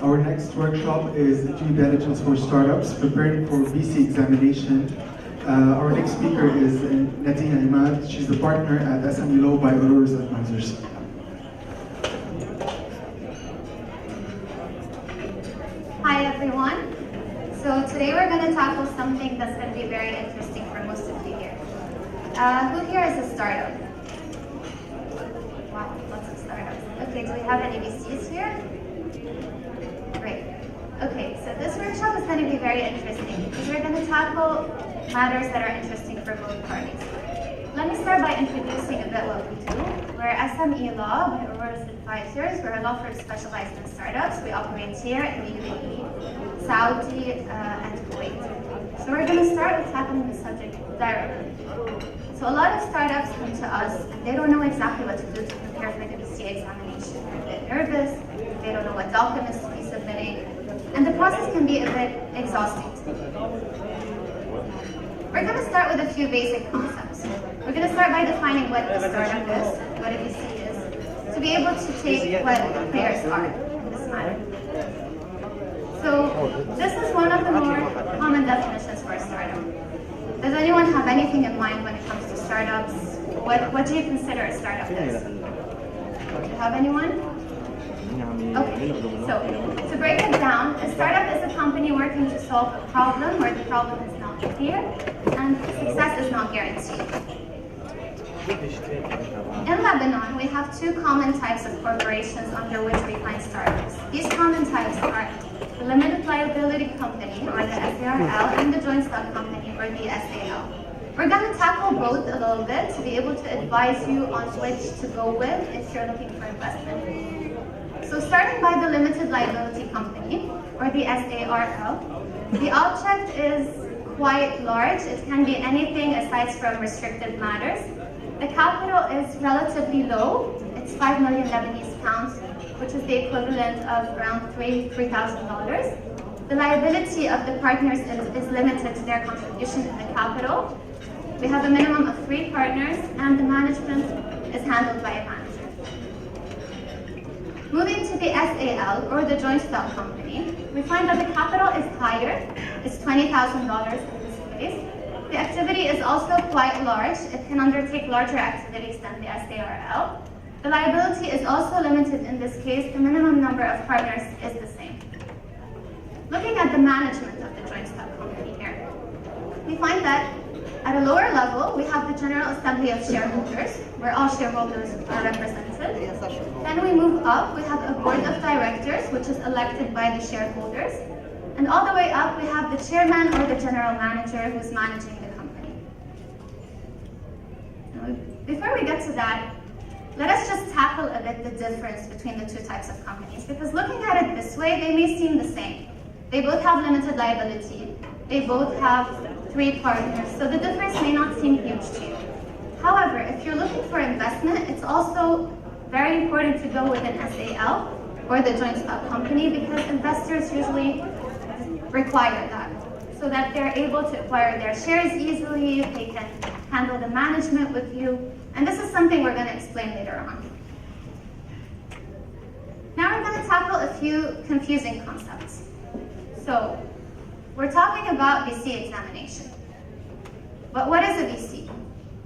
Our next workshop is Due Diligence for Startups, preparing for BC examination. Our next speaker is Nadine and Imad. She's the partner at SME Law by Ororus Advisors. Hi everyone. So today we're going to tackle something that's going to be very interesting for most of you here. Who here is a startup? Wow, lots of startups. Okay, do we have any VCs here? Great. Okay, so this workshop is going to be very interesting because we're going to tackle matters that are interesting for both parties. Let me start by introducing a bit what we do. We're SME Law by Ororus Advisors. We're a law firm specialized in startups. We operate here in the UAE, Saudi, and Kuwait. So we're going to start with tackling the subject directly. So a lot of startups come to us and they don't know exactly what to do to prepare for the BCA examination. They're a bit nervous, they don't know what documents to be submitting, and the process can be a bit exhausting. We're going to start with a few basic concepts. We're going to start by defining what a startup is, what a BC is, to be able to take what the players are in this matter. So this is one of the more common definitions for a startup. Does anyone have anything in mind when it comes to startups? What do you consider a startup is? Do you have anyone? Okay, so to break it down, a startup is a company working to solve a problem where the problem is not clear and success is not guaranteed. In Lebanon, we have two common types of corporations under which we find startups. These common types are the limited liability company, or the SARL, and the joint stock company, or the SAL. We're going to tackle both a little bit to be able to advise you on which to go with if you're looking for investment. So starting by the limited liability company, or the SARL, the object is quite large. It can be anything aside from restricted matters. The capital is relatively low. It's 5 million Lebanese pounds, which is the equivalent of around $3,000. The liability of the partners is limited to their contribution in the capital. We have a minimum of 3 partners, and the management is handled by a manager. Moving to the SAL, or the joint stock company, we find that the capital is higher. It's $20,000 in this case. The activity is also quite large. It can undertake larger activities than the SARL. The liability is also limited in this case. The minimum number of partners is the same. Looking at the management of the joint stock company here, we find that at a lower level, we have the General Assembly of Shareholders, where all shareholders are represented. Then we move up, we have a Board of Directors, which is elected by the shareholders. And all the way up, we have the Chairman or the General Manager who's managing the company. Now, before we get to that, let us just tackle a bit the difference between the two types of companies, because looking at it this way, they may seem the same. They both have limited liability. They both have 3 partners, so the difference may not seem huge to you. However, if you're looking for investment, it's also very important to go with an SAL or the joint stock company, because investors usually require that, so that they're able to acquire their shares easily, they can handle the management with you, and this is something we're going to explain later on. Now we're going to tackle a few confusing concepts. So, we're talking about BC examination. But what is a BC?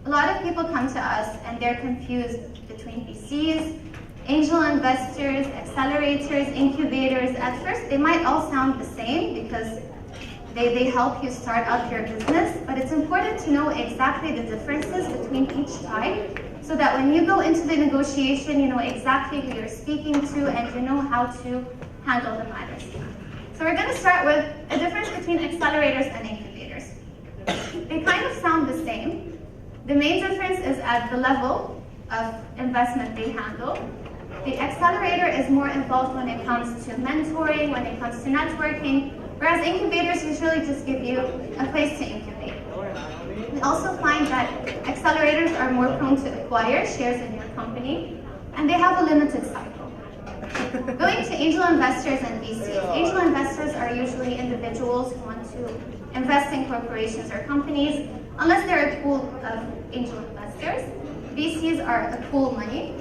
A lot of people come to us and they're confused between BCs, angel investors, accelerators, incubators. At first, they might all sound the same because they help you start up your business, but it's important to know exactly the differences between each type so that when you go into the negotiation, you know exactly who you're speaking to and you know how to handle the matters. So we're going to start with a difference between accelerators and incubators. They kind of sound the same. The main difference is at the level of investment they handle. The accelerator is more involved when it comes to mentoring, when it comes to networking, whereas incubators usually just give you a place to incubate. We also find that accelerators are more prone to acquire shares in your company, and they have a limited cycle. Going to angel investors and VCs. Angel investors are usually individuals who want to invest in corporations or companies, unless they're a pool of angel investors. VCs are a pool money.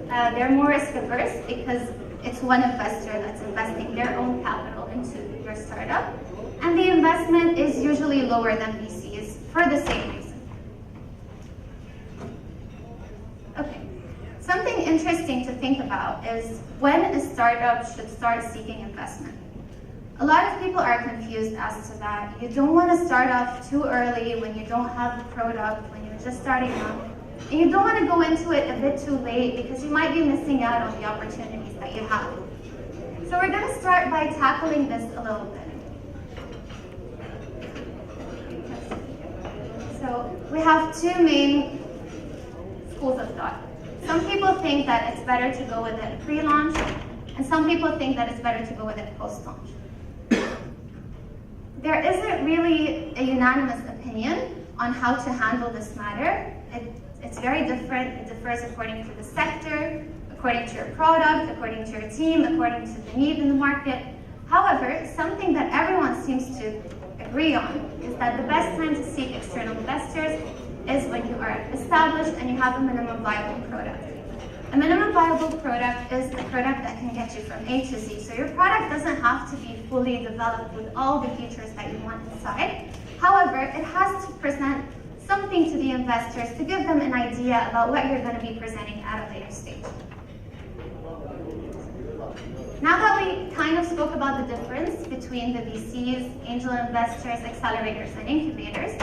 They're more risk averse because it's one investor that's investing investing their own capital into your startup, and the investment is usually lower than VCs for the same reason. Okay, something interesting to think about is when a startup should start seeking investment. A lot of people are confused as to that. You don't want to start off too early when you don't have a product, when you're just starting out. And you don't want to go into it a bit too late because you might be missing out on the opportunities that you have. So we're going to start by tackling this a little bit. So we have two main schools of thought. Some people think that it's better to go with it pre-launch, and some people think that it's better to go with it post-launch. There isn't really a unanimous opinion on how to handle this matter. It's very different. It differs according to the sector, according to your product, according to your team, according to the need in the market. However, something that everyone seems to agree on is that the best time to seek external investors is when you are established and you have a minimum viable product. A minimum viable product is a product that can get you from A to Z. So your product doesn't have to be fully developed with all the features that you want inside. However, it has to present something to the investors to give them an idea about what you're going to be presenting at a later stage. Now that we kind of spoke about the difference between the VCs, angel investors, accelerators, and incubators,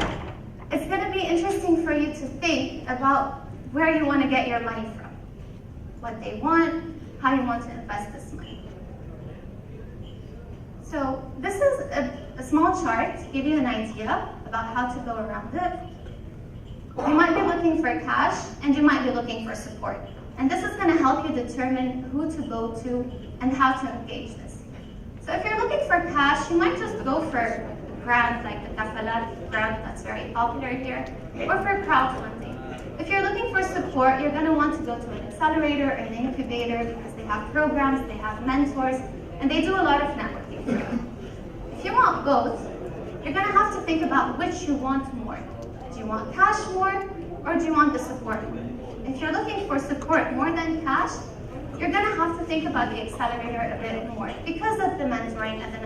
it's going to be interesting for you to think about where you want to get your money from, what they want, how you want to invest this money. So this is a small chart to give you an idea about how to go around it. You might be looking for cash, and you might be looking for support. And this is going to help you determine who to go to and how to engage this. So if you're looking for cash, you might just go for grants like the Kafalat grant that's very popular here, or for crowdfunding. If you're looking for support, you're going to want to go to an accelerator or an incubator because they have programs, they have mentors, and they do a lot of networking for you. If you want both, you're going to have to think about which you want more. Do you want cash more, or do you want the support more? If you're looking for support more than cash, you're going to have to think about the accelerator a bit more because of the mentoring and the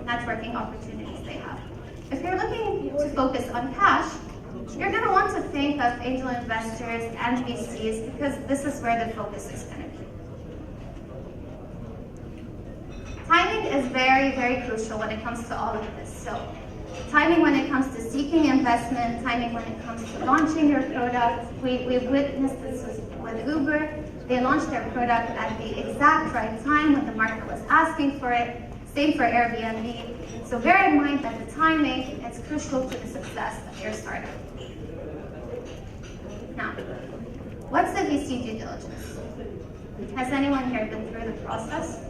networking opportunities they have. If you're looking to focus on cash, you're going to want to think of angel investors and VCs because this is where the focus is going to be. Timing is very, very crucial when it comes to all of this. So, timing when it comes to seeking investment, timing when it comes to launching your product. We've witnessed this with Uber. They launched their product at the exact right time when the market was asking for it. Same for Airbnb. So bear in mind that the timing is crucial to the success of your startup. Now, what's the VC due diligence? Has anyone here been through the process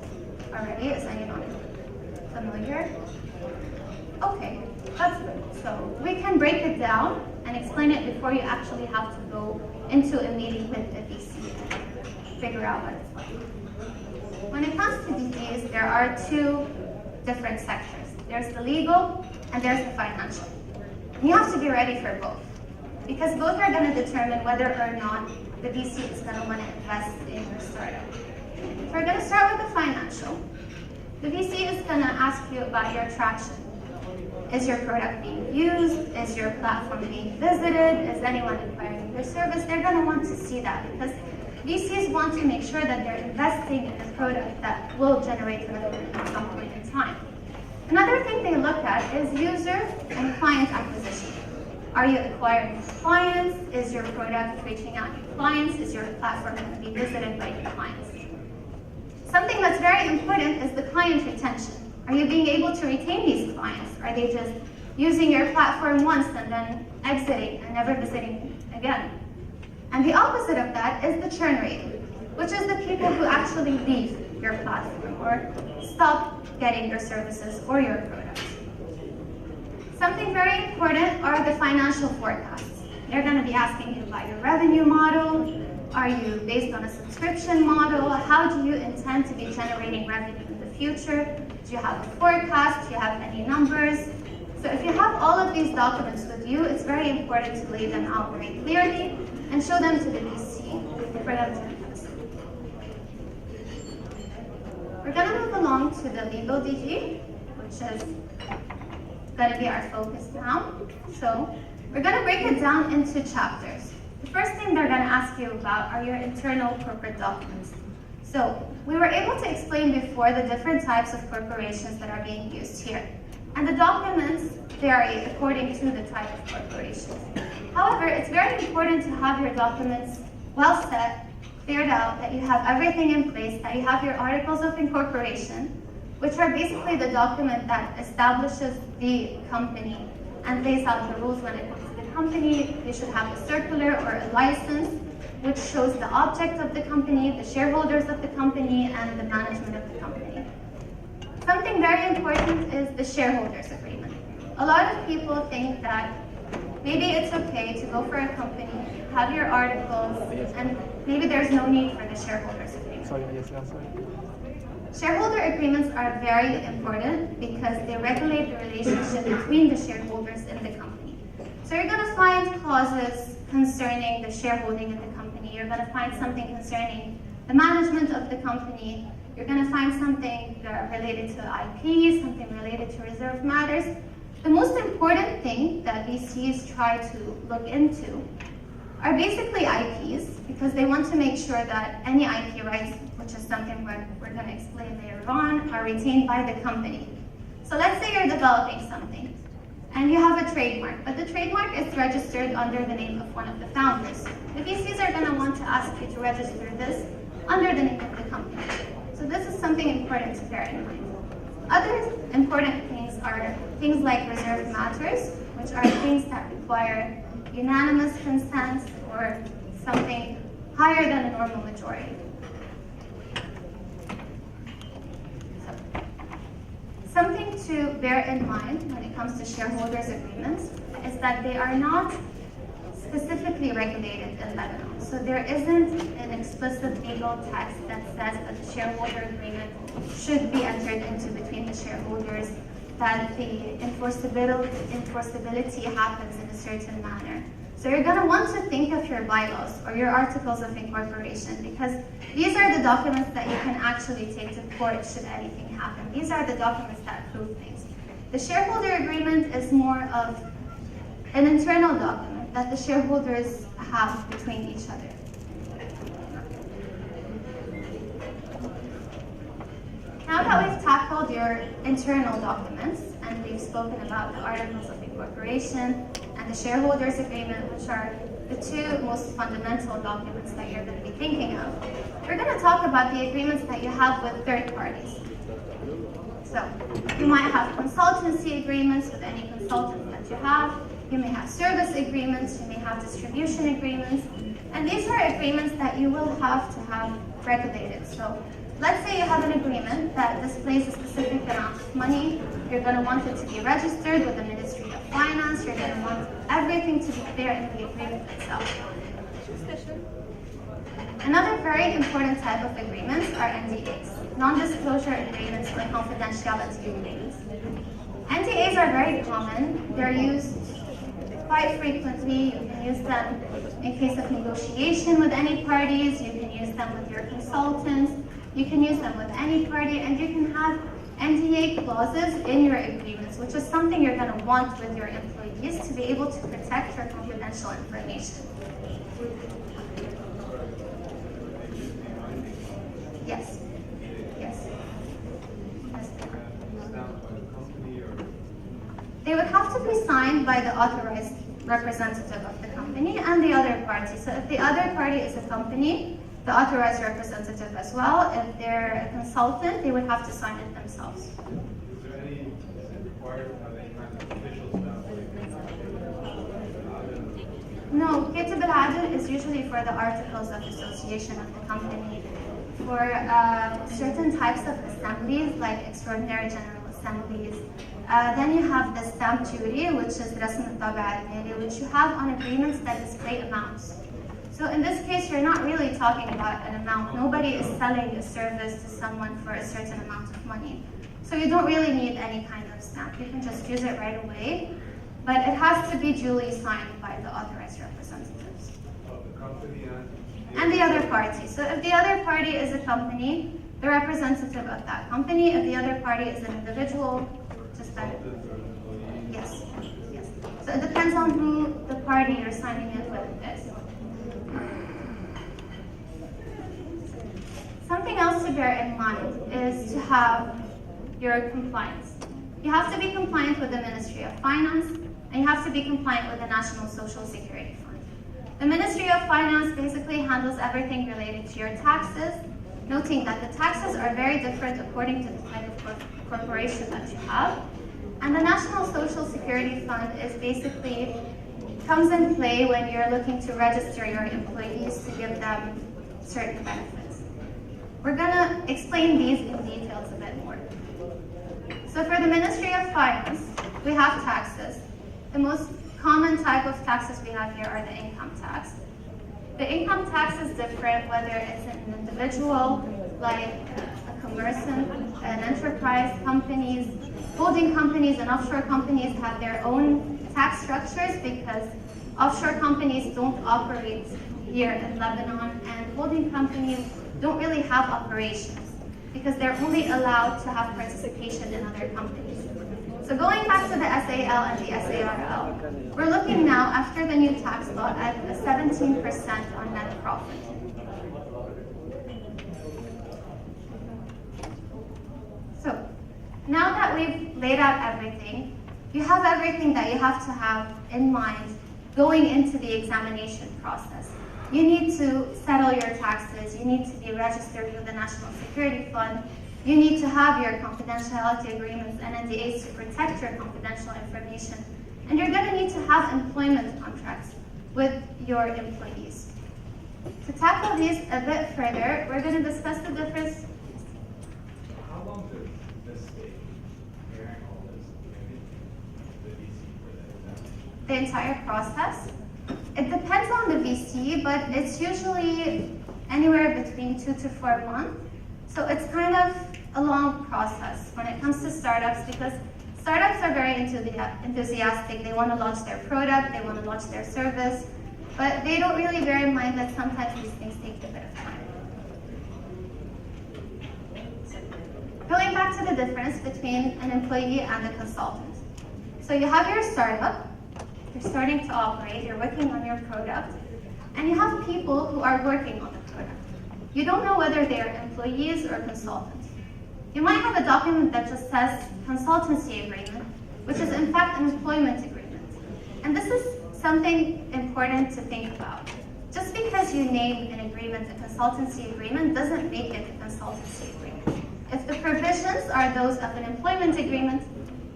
already? Is anyone familiar? Okay, that's good. So we can break it down and explain it before you actually have to go into a meeting with a VC and figure out what it's like. When it comes to VCs, there are two different sectors. There's the legal and there's the financial. And you have to be ready for both because both are going to determine whether or not the VC is going to want to invest in your startup. So we're going to start with the financial. The VC is going to ask you about your traction. Is your product being used? Is your platform being visited? Is anyone acquiring your service? They're going to want to see that because VCs want to make sure that they're investing in a product that will generate revenue at some point in time. Another thing they look at is user and client acquisition. Are you acquiring clients? Is your product reaching out to clients? Is your platform going to be visited by your clients? Something that's very important is the client retention. Are you being able to retain these clients? Are they just using your platform once and then exiting and never visiting again? And the opposite of that is the churn rate, which is the people who actually leave your platform or stop getting your services or your products. Something very important are the financial forecasts. They're going to be asking you about your revenue model. Are you based on a subscription model? How do you intend to be generating revenue in the future? Do you have a forecast? Do you have any numbers? So if you have all of these documents with you, it's very important to lay them out very clearly and show them to the VC for them to invest. We're going to move along to the legal DG, which is going to be our focus now. So we're going to break it down into chapters. The first thing they're going to ask you about are your internal corporate documents. So we were able to explain before the different types of corporations that are being used here. And the documents vary according to the type of corporation. However, it's very important to have your documents well set, cleared out, that you have everything in place, that you have your articles of incorporation, which are basically the document that establishes the company and lays out the rules when it comes to the company. You should have a circular or a license, which shows the object of the company, the shareholders of the company, and the management of the company. Something very important is the shareholders agreement. A lot of people think that maybe it's okay to go for a company, have your articles, and maybe there's no need for the shareholders agreement. Shareholder agreements are very important because they regulate the relationship between the shareholders in the company. So you're going to find clauses concerning the shareholding in the company. You're going to find something concerning the management of the company. You're going to find something related to IP, something related to reserved matters. The most important thing that VCs try to look into are basically IPs, because they want to make sure that any IP rights, which is something we're going to explain later on, are retained by the company. So let's say you're developing something, and you have a trademark, but the trademark is registered under the name of one of the founders. The VCs are going to want to ask you to register this under the name of the company. So this is something important to bear in mind. Other important things are things like reserved matters, which are things that require unanimous consent or something higher than a normal majority. So, something to bear in mind when it comes to shareholders agreements is that they are not specifically regulated in Lebanon. So there isn't an explicit legal text that says that the shareholder agreement should be entered into between the shareholders, that the enforceability happens in a certain manner. So you're going to want to think of your bylaws or your articles of incorporation, because these are the documents that you can actually take to court should anything happen. These are the documents that prove things. The shareholder agreement is more of an internal document that the shareholders have between each other. Now that we've tackled your internal documents and we've spoken about the articles of incorporation and the shareholders agreement, which are the two most fundamental documents that you're going to be thinking of, we're going to talk about the agreements that you have with third parties. So you might have consultancy agreements with any consultant that you have. You may have service agreements, you may have distribution agreements, and these are agreements that you will have to have regulated. So let's say you have an agreement that displays a specific amount of money. You're going to want it to be registered with the Ministry of Finance. You're going to want everything to be clear in the agreement itself. Another very important type of agreements are NDAs, non-disclosure agreements or confidentiality agreements. NDAs are very common. They're used quite frequently. You can use them in case of negotiation with any parties. You can use them with your consultants. You can use them with any party, and you can have NDA clauses in your agreements, which is something you're going to want with your employees to be able to protect your confidential information. Yes. Yes. They would have to be signed by the authorized representative of the company and the other party. So if the other party is a company, the authorized representative as well. If they're a consultant, they would have to sign it themselves. Is there any required to have any kind of official staff? No, Kitab al-Adl is usually for the articles of association of the company. For certain types of assemblies, like extraordinary general assemblies, then you have the stamp duty, which is Rasm al-Tabi al-Mali, which you have on agreements that display amounts. So in this case, you're not really talking about an amount. Nobody is selling a service to someone for a certain amount of money. So you don't really need any kind of stamp. You can just use it right away. But it has to be duly signed by the authorized representatives. Of the company and the other party. So if the other party is a company, the representative of that company. If the other party is an individual, just that. Yes, yes. So it depends on who the party you're signing in with is. Something else to bear in mind is to have your compliance. You have to be compliant with the Ministry of Finance, and you have to be compliant with the National Social Security Fund. The Ministry of Finance basically handles everything related to your taxes, noting that the taxes are very different according to the type of corporation that you have. And the National Social Security Fund is basically comes in play when you're looking to register your employees to give them certain benefits. We're gonna explain these in details a bit more. So for the Ministry of Finance, we have taxes. The most common type of taxes we have here are the income tax. The income tax is different whether it's an individual, like a commerciant, an enterprise, companies, holding companies and offshore companies have their own tax structures because offshore companies don't operate here in Lebanon, and holding companies don't really have operations because they're only allowed to have participation in other companies. So going back to the SAL and the SARL, we're looking now, after the new tax law, at a 17% on net profit. So now that we've laid out everything, you have everything that you have to have in mind going into the examination process. You need to settle your taxes, you need to be registered with the National Security Fund, you need to have your confidentiality agreements and NDAs to protect your confidential information, and you're going to need to have employment contracts with your employees. To tackle these a bit further, we're going to discuss the difference. How long does this take, preparing all this, the VC for the examination? The entire process. It depends on the VC, but it's usually anywhere between 2 to 4 months. So it's kind of a long process when it comes to startups because startups are very enthusiastic. They want to launch their product, they want to launch their service, but they don't really bear in mind that sometimes these things take a bit of time. Going back to the difference between an employee and a consultant. So you have your startup, you're starting to operate, you're working on your product, and you have people who are working on the product. You don't know whether they are employees or consultants. You might have a document that just says consultancy agreement, which is in fact an employment agreement. And this is something important to think about. Just because you name an agreement a consultancy agreement doesn't make it a consultancy agreement. If the provisions are those of an employment agreement,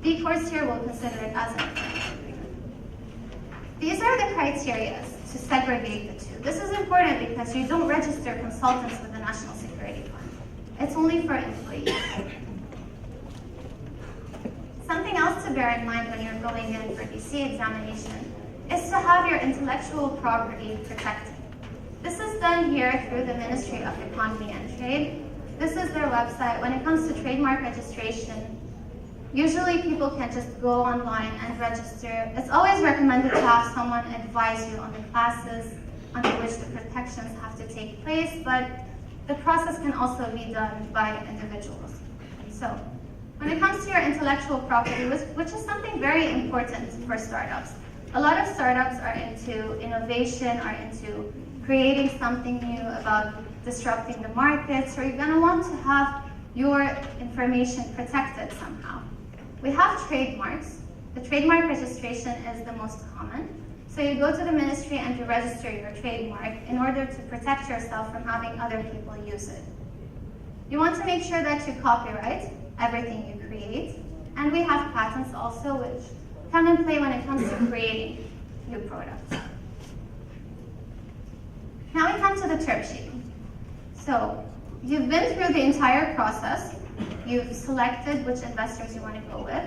the courts here will consider it as an employment agreement. These are the criteria to segregate the two. This is important because you don't register consultants with the National Security Fund. It's only for employees. Something else to bear in mind when you're going in for BC examination is to have your intellectual property protected. This is done here through the Ministry of Economy and Trade. This is their website. When it comes to trademark registration, usually people can just go online and register. It's always recommended to have someone advise you on the classes under which the protections have to take place, but the process can also be done by individuals. So when it comes to your intellectual property, which is something very important for startups, a lot of startups are into innovation, are into creating something new about disrupting the market, so you're going to want to have your information protected somehow. We have trademarks. The trademark registration is the most common. So you go to the ministry and you register your trademark in order to protect yourself from having other people use it. You want to make sure that you copyright everything you create. And we have patents also, which come in play when it comes to creating new products. Now we come to the term sheet. So you've been through the entire process. You've selected which investors you want to go with.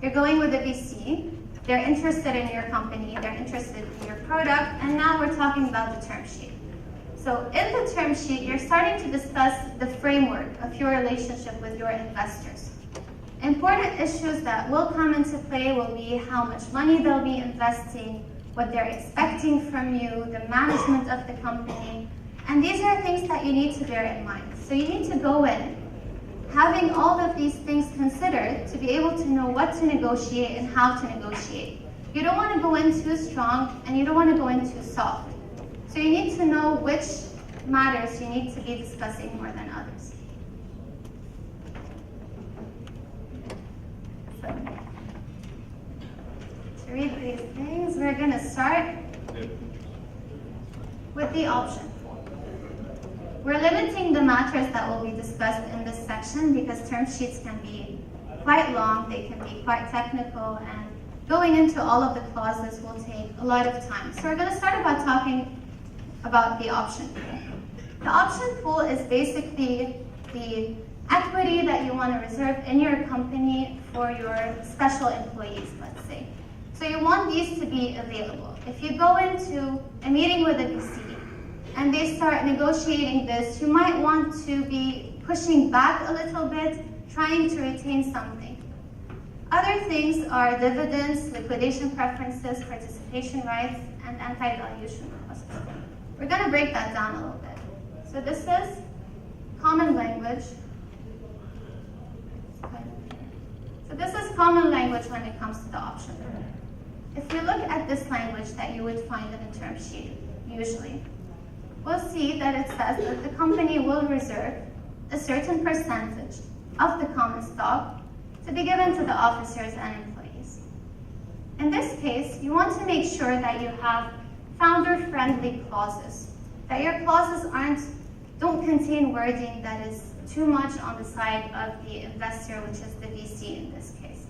You're going with a VC. They're interested in your company. They're interested in your product. And now we're talking about the term sheet. So in the term sheet, you're starting to discuss the framework of your relationship with your investors. Important issues that will come into play will be how much money they'll be investing, what they're expecting from you, the management of the company. And these are things that you need to bear in mind. So you need to go in having all of these things considered to be able to know what to negotiate and how to negotiate. You don't want to go in too strong and you don't want to go in too soft. So you need to know which matters you need to be discussing more than others. So, to read these things, we're going to start with the option. We're limiting the matters that will be discussed in this section because term sheets can be quite long, they can be quite technical, and going into all of the clauses will take a lot of time. So we're going to start by talking about the option pool. The option pool is basically the equity that you want to reserve in your company for your special employees, let's say. So you want these to be available. If you go into a meeting with a VC and they start negotiating this, you might want to be pushing back a little bit, trying to retain something. Other things are dividends, liquidation preferences, participation rights, and anti-dilution clauses. We're going to break that down a little bit. So this is common language. So this is common language when it comes to the option. If you look at this language that you would find in a term sheet, usually, we'll see that it says that the company will reserve a certain percentage of the common stock to be given to the officers and employees. In this case, you want to make sure that you have founder-friendly clauses, that your clauses don't contain wording that is too much on the side of the investor, which is the VC in this case.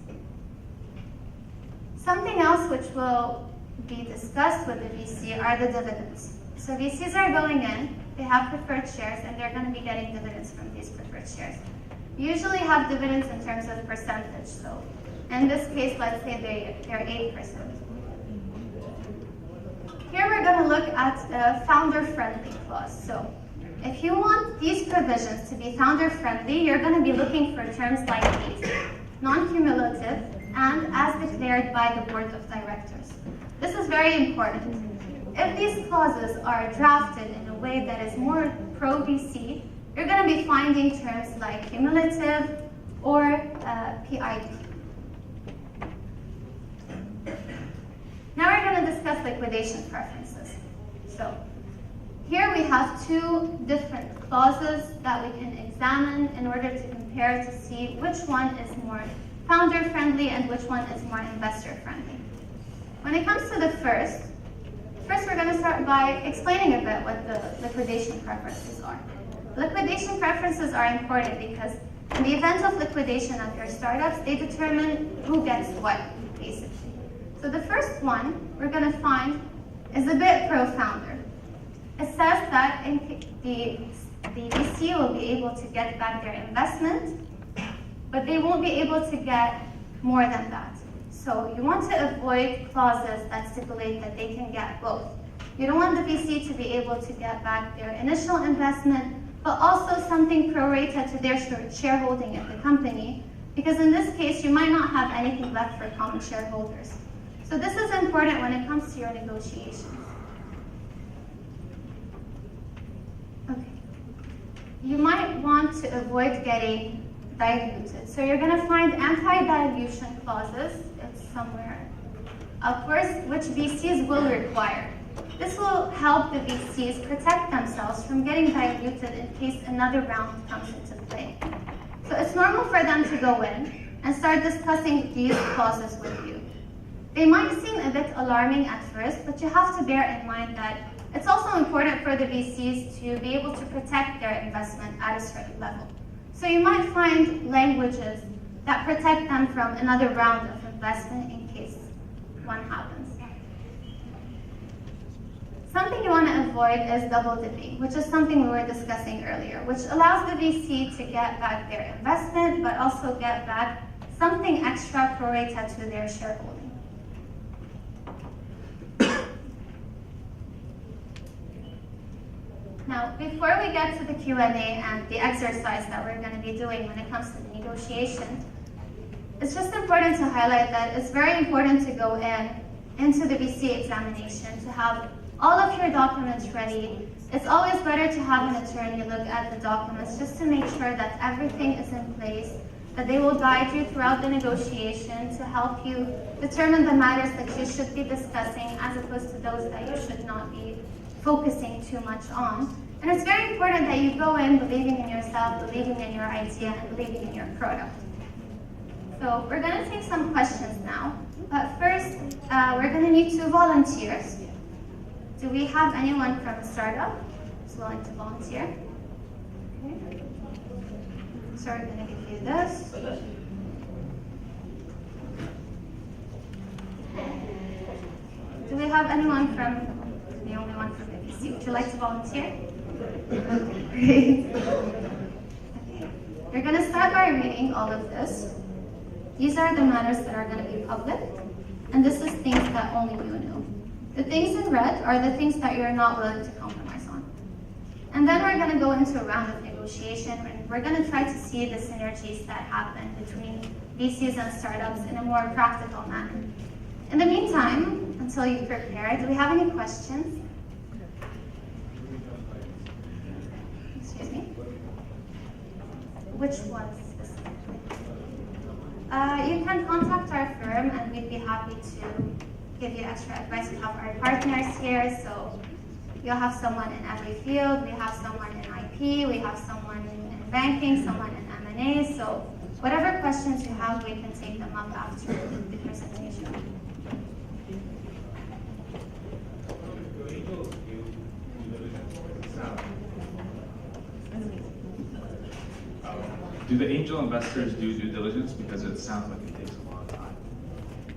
Something else which will be discussed with the VC are the dividends. So VCs are going in, they have preferred shares, and they're going to be getting dividends from these preferred shares. You usually have dividends in terms of percentage. So in this case, let's say they're 8%. Here we're going to look at a founder-friendly clause. So if you want these provisions to be founder-friendly, you're going to be looking for terms like these: non-cumulative and as declared by the board of directors. This is very important. If these clauses are drafted in a way that is more pro-VC, you're going to be finding terms like cumulative or PID. Now we're going to discuss liquidation preferences. So here we have two different clauses that we can examine in order to compare to see which one is more founder-friendly and which one is more investor-friendly. When it comes to the first we're going to start by explaining a bit what the liquidation preferences are. Liquidation preferences are important because in the event of liquidation of your startups, they determine who gets what, basically. So the first one we're going to find is a bit pro-founder. It says that the VC will be able to get back their investment, but they won't be able to get more than that. So you want to avoid clauses that stipulate that they can get both. You don't want the VC to be able to get back their initial investment, but also something prorated to their shareholding in the company, because in this case, you might not have anything left for common shareholders. So this is important when it comes to your negotiations. Okay. You might want to avoid getting diluted. So you're going to find anti-dilution clauses, it's somewhere upwards, which VCs will require. This will help the VCs protect themselves from getting diluted in case another round comes into play. So it's normal for them to go in and start discussing these clauses with you. They might seem a bit alarming at first, but you have to bear in mind that it's also important for the VCs to be able to protect their investment at a certain level. So you might find languages that protect them from another round of investment in case one happens. Something you want to avoid is double dipping, which is something we were discussing earlier, which allows the VC to get back their investment, but also get back something extra prorated to their shareholding. Now, before we get to the Q&A and the exercise that we're going to be doing when it comes to the negotiation, it's just important to highlight that it's very important to go into the BCA examination, to have all of your documents ready, It's always better to have an attorney look at the documents just to make sure that everything is in place, that they will guide you throughout the negotiation to help you determine the matters that you should be discussing as opposed to those that you should not be focusing too much on. And it's very important that you go in believing in yourself, believing in your idea, and believing in your product. So we're going to take some questions now. But first, we're going to need 2 volunteers. Do we have anyone from a startup who's willing to volunteer? Okay. So we're going to give you this. Do we have anyone from, the only one from the BC? Would you like to volunteer? Okay, great. Okay. We're going to start by reading all of this. These are the matters that are going to be public, and this is things that only you know. The things in red are the things that you're not willing to compromise on. And then we're going to go into a round of negotiation, and we're going to try to see the synergies that happen between VCs and startups in a more practical manner. In the meantime, until you prepare, do we have any questions? Excuse me? Which ones specifically? You can contact our firm, and we'd be happy to give you extra advice. We have our partners here, so you'll have someone in every field. We have someone in IP, we have someone in banking, someone in M&A. So whatever questions you have, we can take them up after the presentation. Do the angel investors do due diligence? Because it sounds like it takes a long time.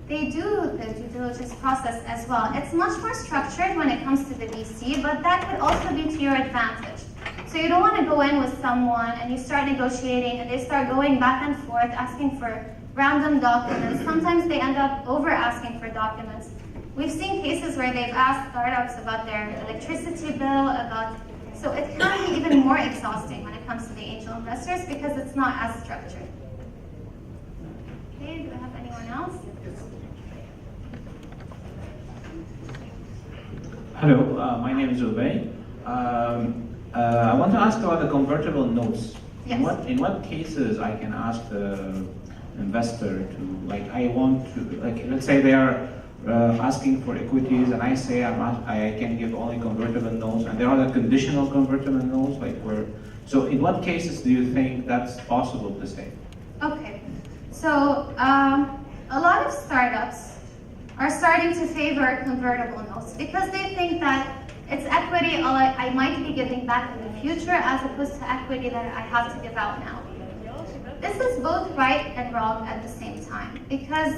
They do the due diligence process as well. It's much more structured when it comes to the VC, but that could also be to your advantage. So you don't want to go in with someone and you start negotiating and they start going back and forth asking for random documents. Sometimes they end up over asking for documents. We've seen cases where they've asked startups about their electricity bill, so it can be even more exhausting when it comes to the angel investors because it's not as structured. Okay, do I have anyone else? Hello, my name is Ubay. I want to ask about the convertible notes. Yes. In what cases I can ask the investor to, like, I want to, like, let's say they are asking for equities, and I say I can give only convertible notes, and there are the conditional convertible notes, like where. So, in what cases do you think that's possible to say? Okay, so a lot of startups are starting to favor convertible notes because they think that it's equity I might be giving back in the future as opposed to equity that I have to give out now. This is both right and wrong at the same time because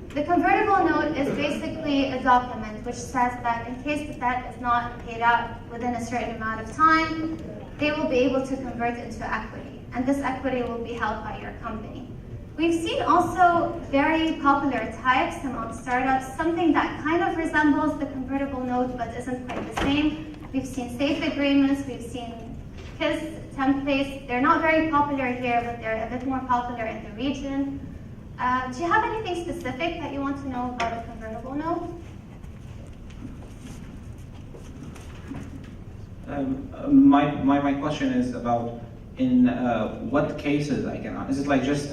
the convertible note is basically a document which says that in case the debt is not paid out within a certain amount of time, they will be able to convert into equity, and this equity will be held by your company. We've seen also very popular types among startups, something that kind of resembles the convertible note but isn't quite the same. We've seen safe agreements, we've seen KISS templates. They're not very popular here, but they're a bit more popular in the region. Do you have anything specific that you want to know about a convertible note? My question is about in what cases I can. Is it like just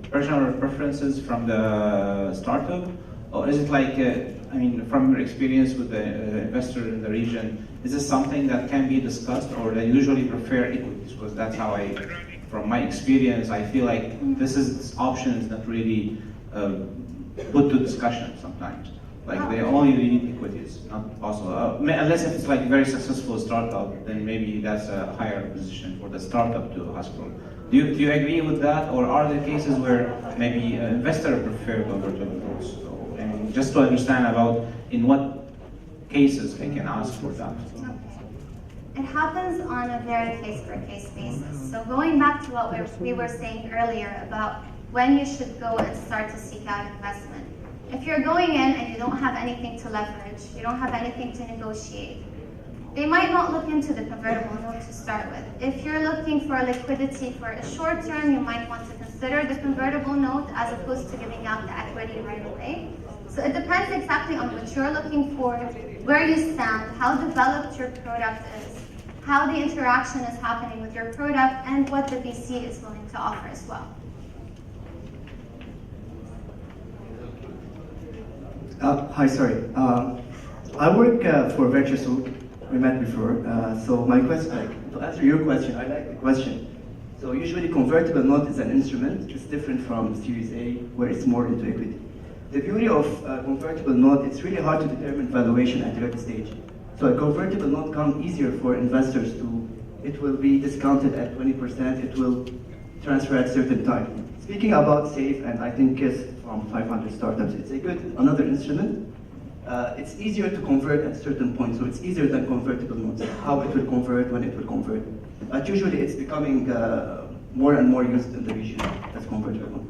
personal preferences from the startup, or is it like I mean, from your experience with the investor in the region, is this something that can be discussed, or they usually prefer equities? Because that's how from my experience, I feel like this option is not really put to discussion sometimes. Like they only need equities, not possible. Unless if it's like a very successful startup, then maybe that's a higher position for the startup to ask for. Do you agree with that, or are there cases where maybe investors prefer convertible notes? So, and just to understand about in what cases they can ask for that. Okay. It happens on a very case-by-case basis. So going back to what we were saying earlier about when you should go and start to seek out investment. If you're going in and you don't have anything to leverage, you don't have anything to negotiate, they might not look into the convertible note to start with. If you're looking for liquidity for a short term, you might want to consider the convertible note as opposed to giving out the equity right away. So it depends exactly on what you're looking for, where you stand, how developed your product is, how the interaction is happening with your product, and what the VC is willing to offer as well. Hi, sorry. I work for VentureSource. We met before. So my question, to answer your question, I like the question. So usually convertible note is an instrument. It's different from Series A, where it's more into equity. The beauty of convertible note, it's really hard to determine valuation at the early stage. So a convertible note comes easier for investors to, it will be discounted at 20%, it will transfer at certain time. Speaking about SAFE, and I think KISS from 500 startups, it's a good, another instrument. It's easier to convert at certain points, so it's easier than convertible notes. How it will convert, when it will convert. But usually it's becoming more and more used in the region as convertible note.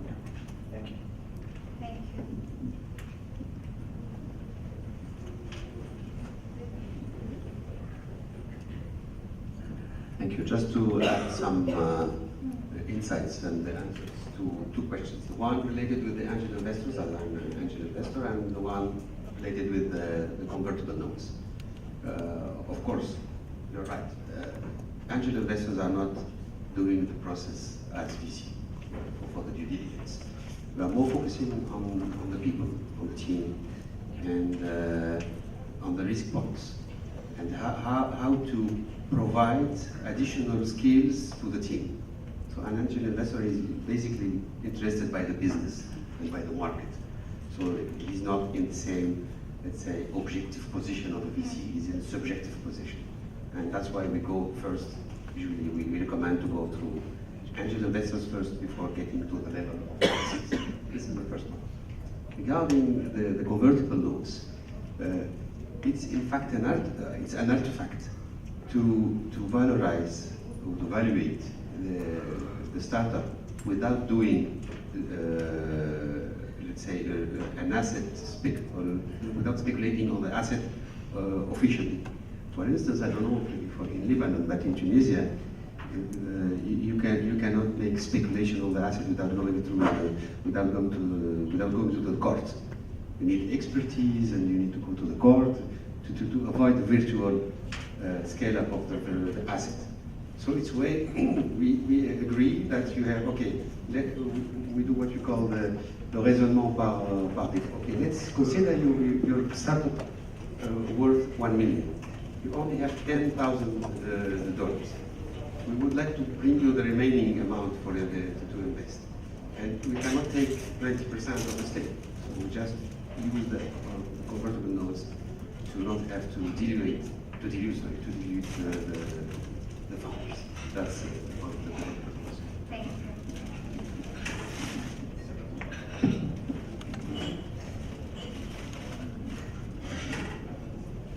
Thank you. Thank you. Thank you. Just to add some insights and answers to two questions. The one related with the angel investors, as I'm an angel investor, and the one related with the convertible notes. Of course, you're right. Angel investors are not doing the process as VC for the due diligence. We are more focusing on the people, on the team, and on the risk points, and how to provide additional skills to the team. So an angel investor is basically interested by the business and by the market. So he's not in the same, let's say, objective position of the VC, he's in a subjective position. And that's why we go first, usually we recommend to go through angel investors first before getting to the level of VCs. This is the first one. Regarding the convertible notes, it's in fact it's an artifact to valorize, or to evaluate the startup without doing, let's say, an asset or without speculating on the asset officially. For instance, I don't know if in Lebanon, but in Tunisia, you cannot make speculation on the asset without going to the court. You need expertise, and you need to go to the court to avoid the virtual scale-up of the asset. So it's way we agree that you have, okay, we do what you call the raisonnement par défaut. Okay, let's consider your startup worth $1 million. You only have $10,000. We would like to bring you the remaining amount to invest, and we cannot take 90% of the stake. So we just use the convertible notes to not have to dilute the founders. That's one of the purposes. Thank you.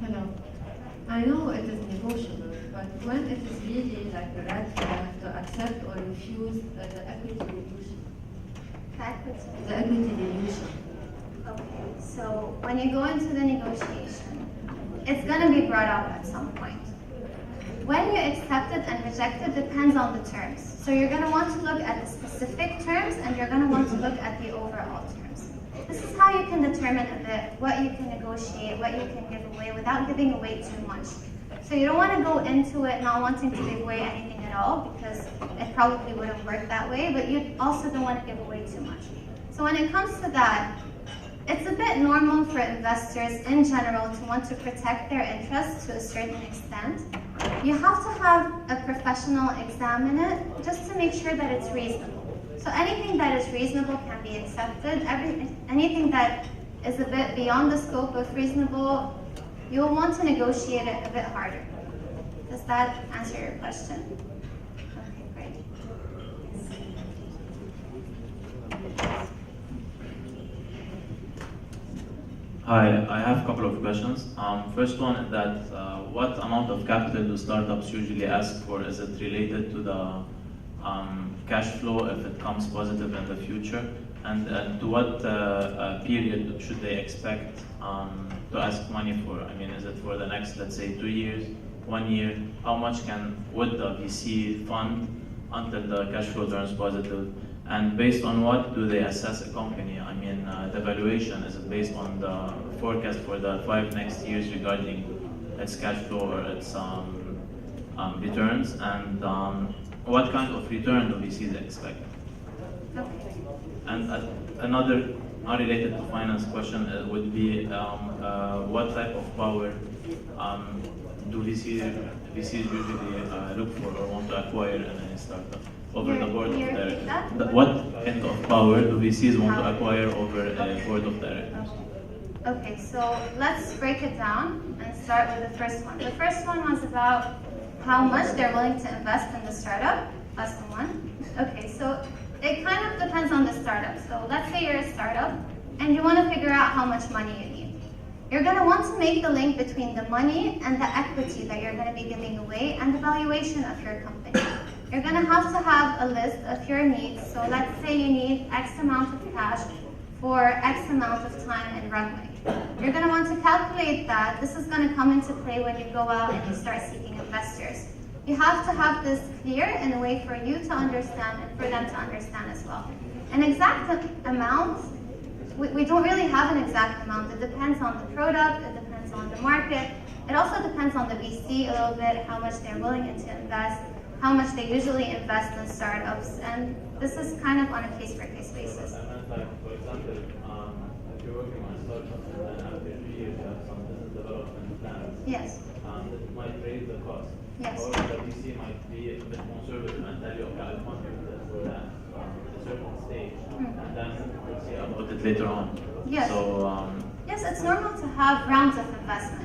Hello. I know it is negotiable, but when it is really like a red flag to accept or refuse the equity dilution. The equity dilution. Okay, so when you go into the negotiation, it's going to be brought up at some point. When you accept it and reject it depends on the terms. So you're going to want to look at the specific terms, and you're going to want to look at the overall terms. This is how you can determine a bit what you can negotiate, what you can give away without giving away too much. So you don't want to go into it not wanting to give away anything at all, because it probably wouldn't work that way, but you also don't want to give away too much. So when it comes to that, it's a bit normal for investors in general to want to protect their interests to a certain extent. You have to have a professional examine it just to make sure that it's reasonable. So anything that is reasonable can be accepted. Anything that is a bit beyond the scope of reasonable, you'll want to negotiate it a bit harder. Does that answer your question? Okay, great. Hi, I have a couple of questions. First one is that what amount of capital do startups usually ask for? Is it related to the cash flow if it comes positive in the future? And to what period should they expect to ask money for? I mean, is it for the next, let's say, 2 years, 1 year? How much would the VC fund until the cash flow turns positive? And based on what do they assess a company? I mean, the valuation, is it based on the forecast for the 5 next years regarding its cash flow or its returns? And what kind of return do VCs expect? Okay. And another unrelated to finance question would be what type of power do VCs usually look for or want to acquire in a startup over the board of directors? What kind of power do VCs want to acquire over a board of directors? Okay, so let's break it down and start with the first one. The first one was about how much they're willing to invest in the startup. That's the one. Okay, so it kind of depends on the startup. So let's say you're a startup and you want to figure out how much money you need. You're going to want to make the link between the money and the equity that you're going to be giving away and the valuation of your company. You're going to have a list of your needs. So let's say you need X amount of cash for X amount of time and runway. You're going to want to calculate that. This is going to come into play when you go out and you start seeking investors. You have to have this clear in a way for you to understand and for them to understand as well. An exact amount, we don't really have an exact amount. It depends on the product, it depends on the market. It also depends on the VC a little bit, how much they're willing to invest, how much they usually invest in startups, and this is kind of on a case-by-case basis. I meant, like, for example, if you're working on a startup and then after 3 years you have some business development plans, Yes. that might raise the cost. Yes. Or the VC might be a bit conservative and tell you, okay, I'll contribute for that at a certain stage, and then we'll see about it later on. Yes. So, Yes, it's normal to have rounds of investment.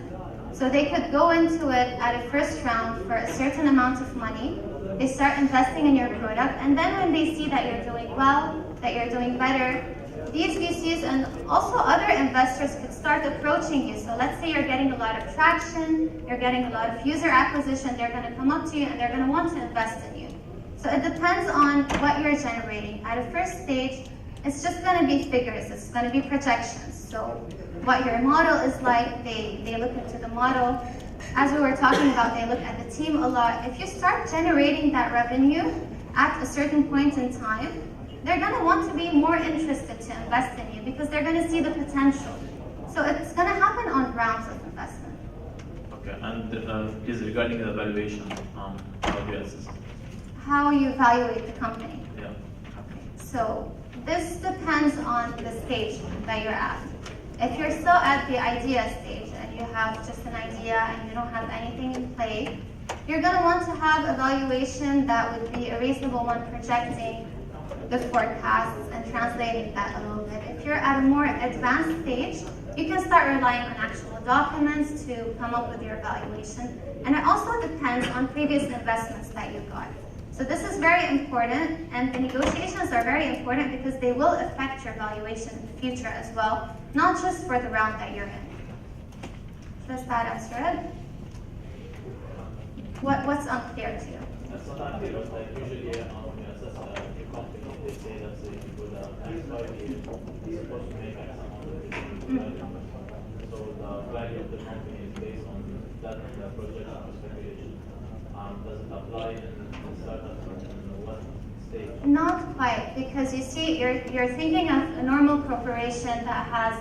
So they could go into it at a first round for a certain amount of money. They start investing in your product, and then when they see that you're doing well, that you're doing better, these VCs and also other investors could start approaching you. So let's say you're getting a lot of traction, you're getting a lot of user acquisition, they're going to come up to you and they're going to want to invest in you. So it depends on what you're generating. At a first stage, it's just going to be figures, it's going to be projections. So what your model is like, they look into the model. As we were talking about, they look at the team a lot. If you start generating that revenue at a certain point in time, they're going to want to be more interested to invest in you because they're going to see the potential. So it's going to happen on rounds of investment. okay, and is regarding the valuation, how do you assess? How you evaluate the company. Yeah. Okay. So this depends on the stage that you're at. If you're still at the idea stage and you have just an idea and you don't have anything in play, you're going to want to have a valuation that would be a reasonable one, projecting the forecasts and translating that a little bit. If you're at a more advanced stage, you can start relying on actual documents to come up with your valuation. And it also depends on previous investments that you got. So this is very important, and the negotiations are very important because they will affect your valuation in the future as well, not just for the round that you're in. Does that answer it? What's unclear to you? That's not unclear, but like usually when you assess a company, they say that for the next 5 years, it's supposed to make X amount of revenue. So the value of the company is based on that projection or speculation. Does it apply in startups or in what stage? Not quite, because you see, you're thinking of a normal corporation that has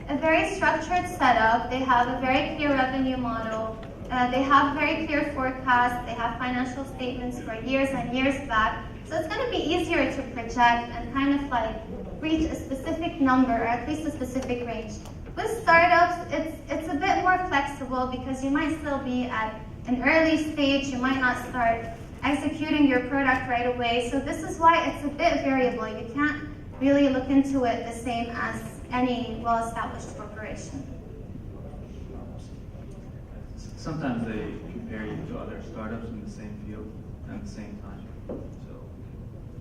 a very structured setup. They have a very clear revenue model. They have very clear forecasts. They have financial statements for years and years back. So it's going to be easier to project and kind of like reach a specific number, or at least a specific range. With startups, it's a bit more flexible because you might still be at an early stage. You might not start executing your product right away. So this is why it's a bit variable. You can't really look into it the same as any well-established corporation. Sometimes they compare you to other startups in the same field at the same time.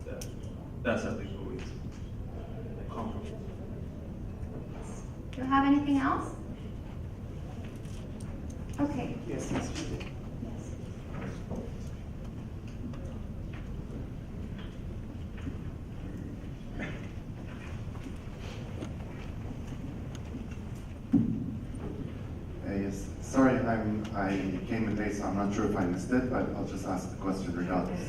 So that's at least what we comparable. Do you have anything else? Okay. Yes. Yes. Yes. Sorry, I came in late, so I'm not sure if I missed it, but I'll just ask the question regardless.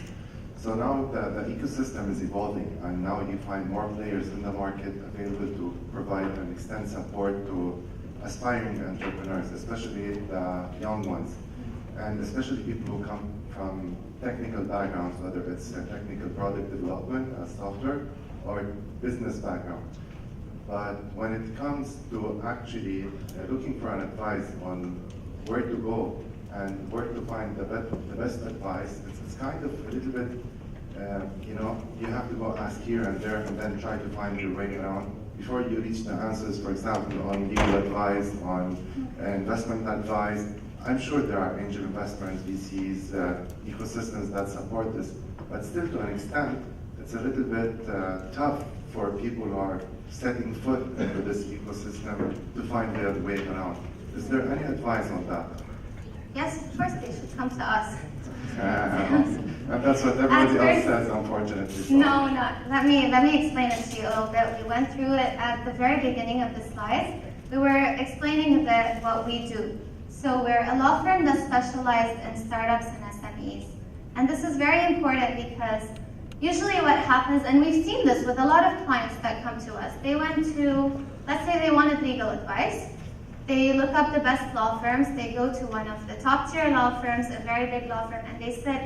So now the ecosystem is evolving, and now you find more players in the market available to provide and extend support to aspiring entrepreneurs, especially the young ones, and especially people who come from technical backgrounds, whether it's technical product development, software, or business background. But when it comes to actually looking for an advice on where to go and where to find the best advice, it's kind of a little bit, you have to go ask here and there and then try to find your way around before you reach the answers, for example, on legal advice, on investment advice. I'm sure there are angel investors, VCs, ecosystems that support this, but still to an extent, it's a little bit tough for people who are setting foot into this ecosystem to find their way around. Is there any advice on that? Yes, of course they should come to us. And that's what everybody else says, unfortunately. So. No, let me explain it to you a little bit. We went through it at the very beginning of the slides. We were explaining a bit what we do. So we're a law firm that's specialized in startups and SMEs. And this is very important because usually what happens, and we've seen this with a lot of clients that come to us, they went to, let's say they wanted legal advice. They look up the best law firms, they go to one of the top tier law firms, a very big law firm, and they sit,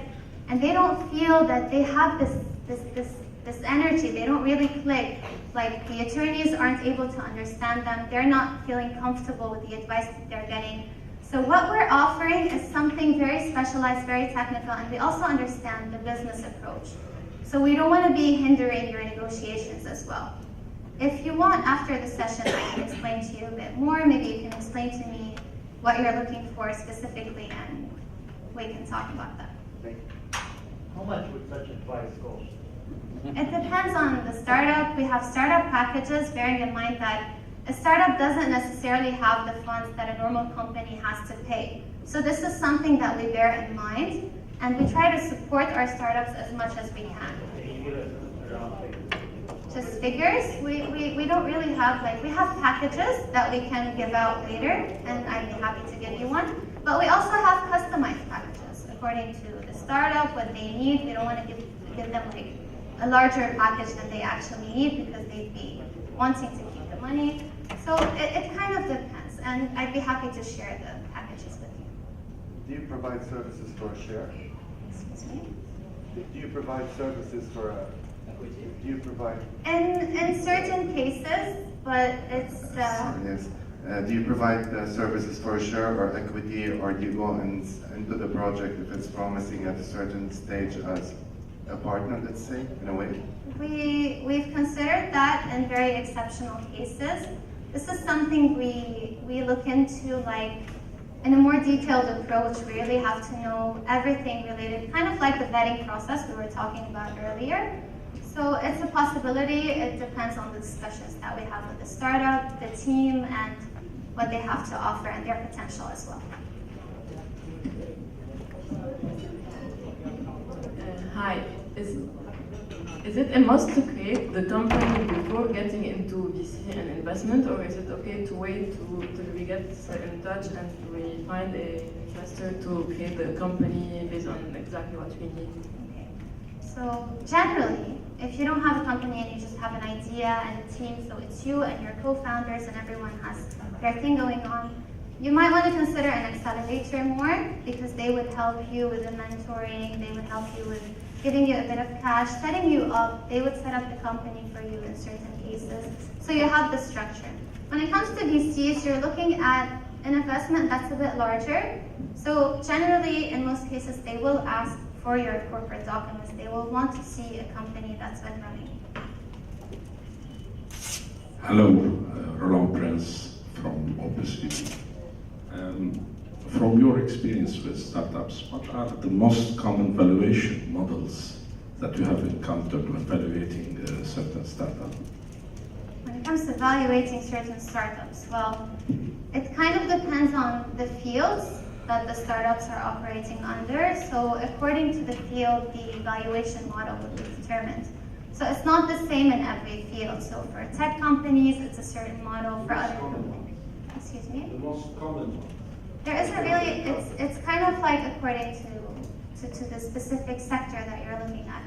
and they don't feel that they have this energy, they don't really click. Like the attorneys aren't able to understand them, they're not feeling comfortable with the advice that they're getting. So what we're offering is something very specialized, very technical, and we also understand the business approach. So we don't want to be hindering your negotiations as well. If you want, after the session, I can explain to you a bit more. Maybe you can explain to me what you're looking for specifically, and we can talk about that. How much would such advice cost? It depends on the startup. We have startup packages, bearing in mind that a startup doesn't necessarily have the funds that a normal company has to pay. So this is something that we bear in mind, and we try to support our startups as much as we can. Just figures, we don't really have, we have packages that we can give out later, and I'd be happy to give you one. But we also have customized packages according to the startup, what they need. We don't want to give them a larger package than they actually need because they'd be wanting to keep the money. So it kind of depends, and I'd be happy to share the packages with you. Do you provide services for a share? Excuse me? Do you provide services for a... Do you provide... In certain cases, but it's... Yes. Do you provide services for a share or equity, or do you go into the project if it's promising at a certain stage as a partner, let's say, in a way? We've considered that in very exceptional cases. This is something we look into, in a more detailed approach. We really have to know everything related, kind of like the vetting process we were talking about earlier. So it's a possibility. It depends on the discussions that we have with the startup, the team, and what they have to offer and their potential as well. Hi. Is it a must to create the company before getting into VC and investment, or is it okay to wait till we get in touch and we find an investor to create the company based on exactly what we need? Okay. So generally, if you don't have a company and you just have an idea and a team, so it's you and your co-founders and everyone has their thing going on, you might want to consider an accelerator more because they would help you with the mentoring, they would help you with giving you a bit of cash, setting you up. They would set up the company for you in certain cases. So you have the structure. When it comes to VCs, you're looking at an investment that's a bit larger. So generally, in most cases, they will ask for your corporate documents. They will want to see a company that's been running. Hello, Roland Prince from Opus. From your experience with startups, what are the most common valuation models that you have encountered when evaluating a certain startup? When it comes to evaluating certain startups, well, it kind of depends on the fields that the startups are operating under. So according to the field, the valuation model would be determined. So it's not the same in every field. So for tech companies, it's a certain model. For other companies, excuse me? The most common one. There isn't really, it's kind of like according to the specific sector that you're looking at.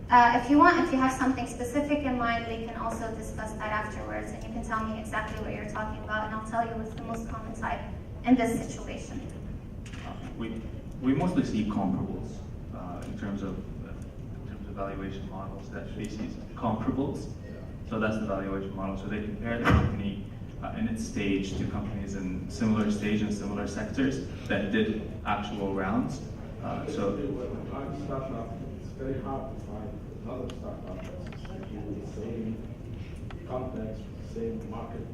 If you want, if you have something specific in mind, we can also discuss that afterwards, and you can tell me exactly what you're talking about, and I'll tell you what's the most common type in this situation. We mostly see comparables in terms of valuation models that faces comparables. So that's the valuation model. So they compare the company in its stage to companies in similar stage and similar sectors that did actual rounds. So it's very hard to find another startup that's in the same context, same market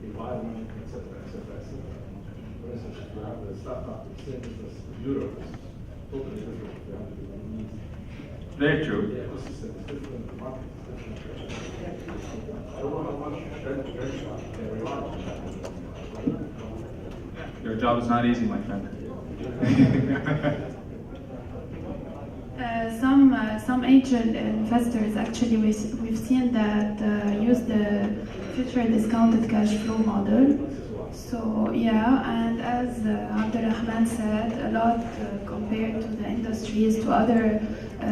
environment, etc., etc., etc. For instance, if you have a startup in the same business in Europe, it's totally different. You have to need very true. the ecosystem is different, the market is different. I don't know how much benchmark can rely on. Your job is not easy, my friend. Some angel investors actually we've seen that use the future discounted cash flow model. So yeah, and as Abdulrahman said, a lot compared to the industries, to other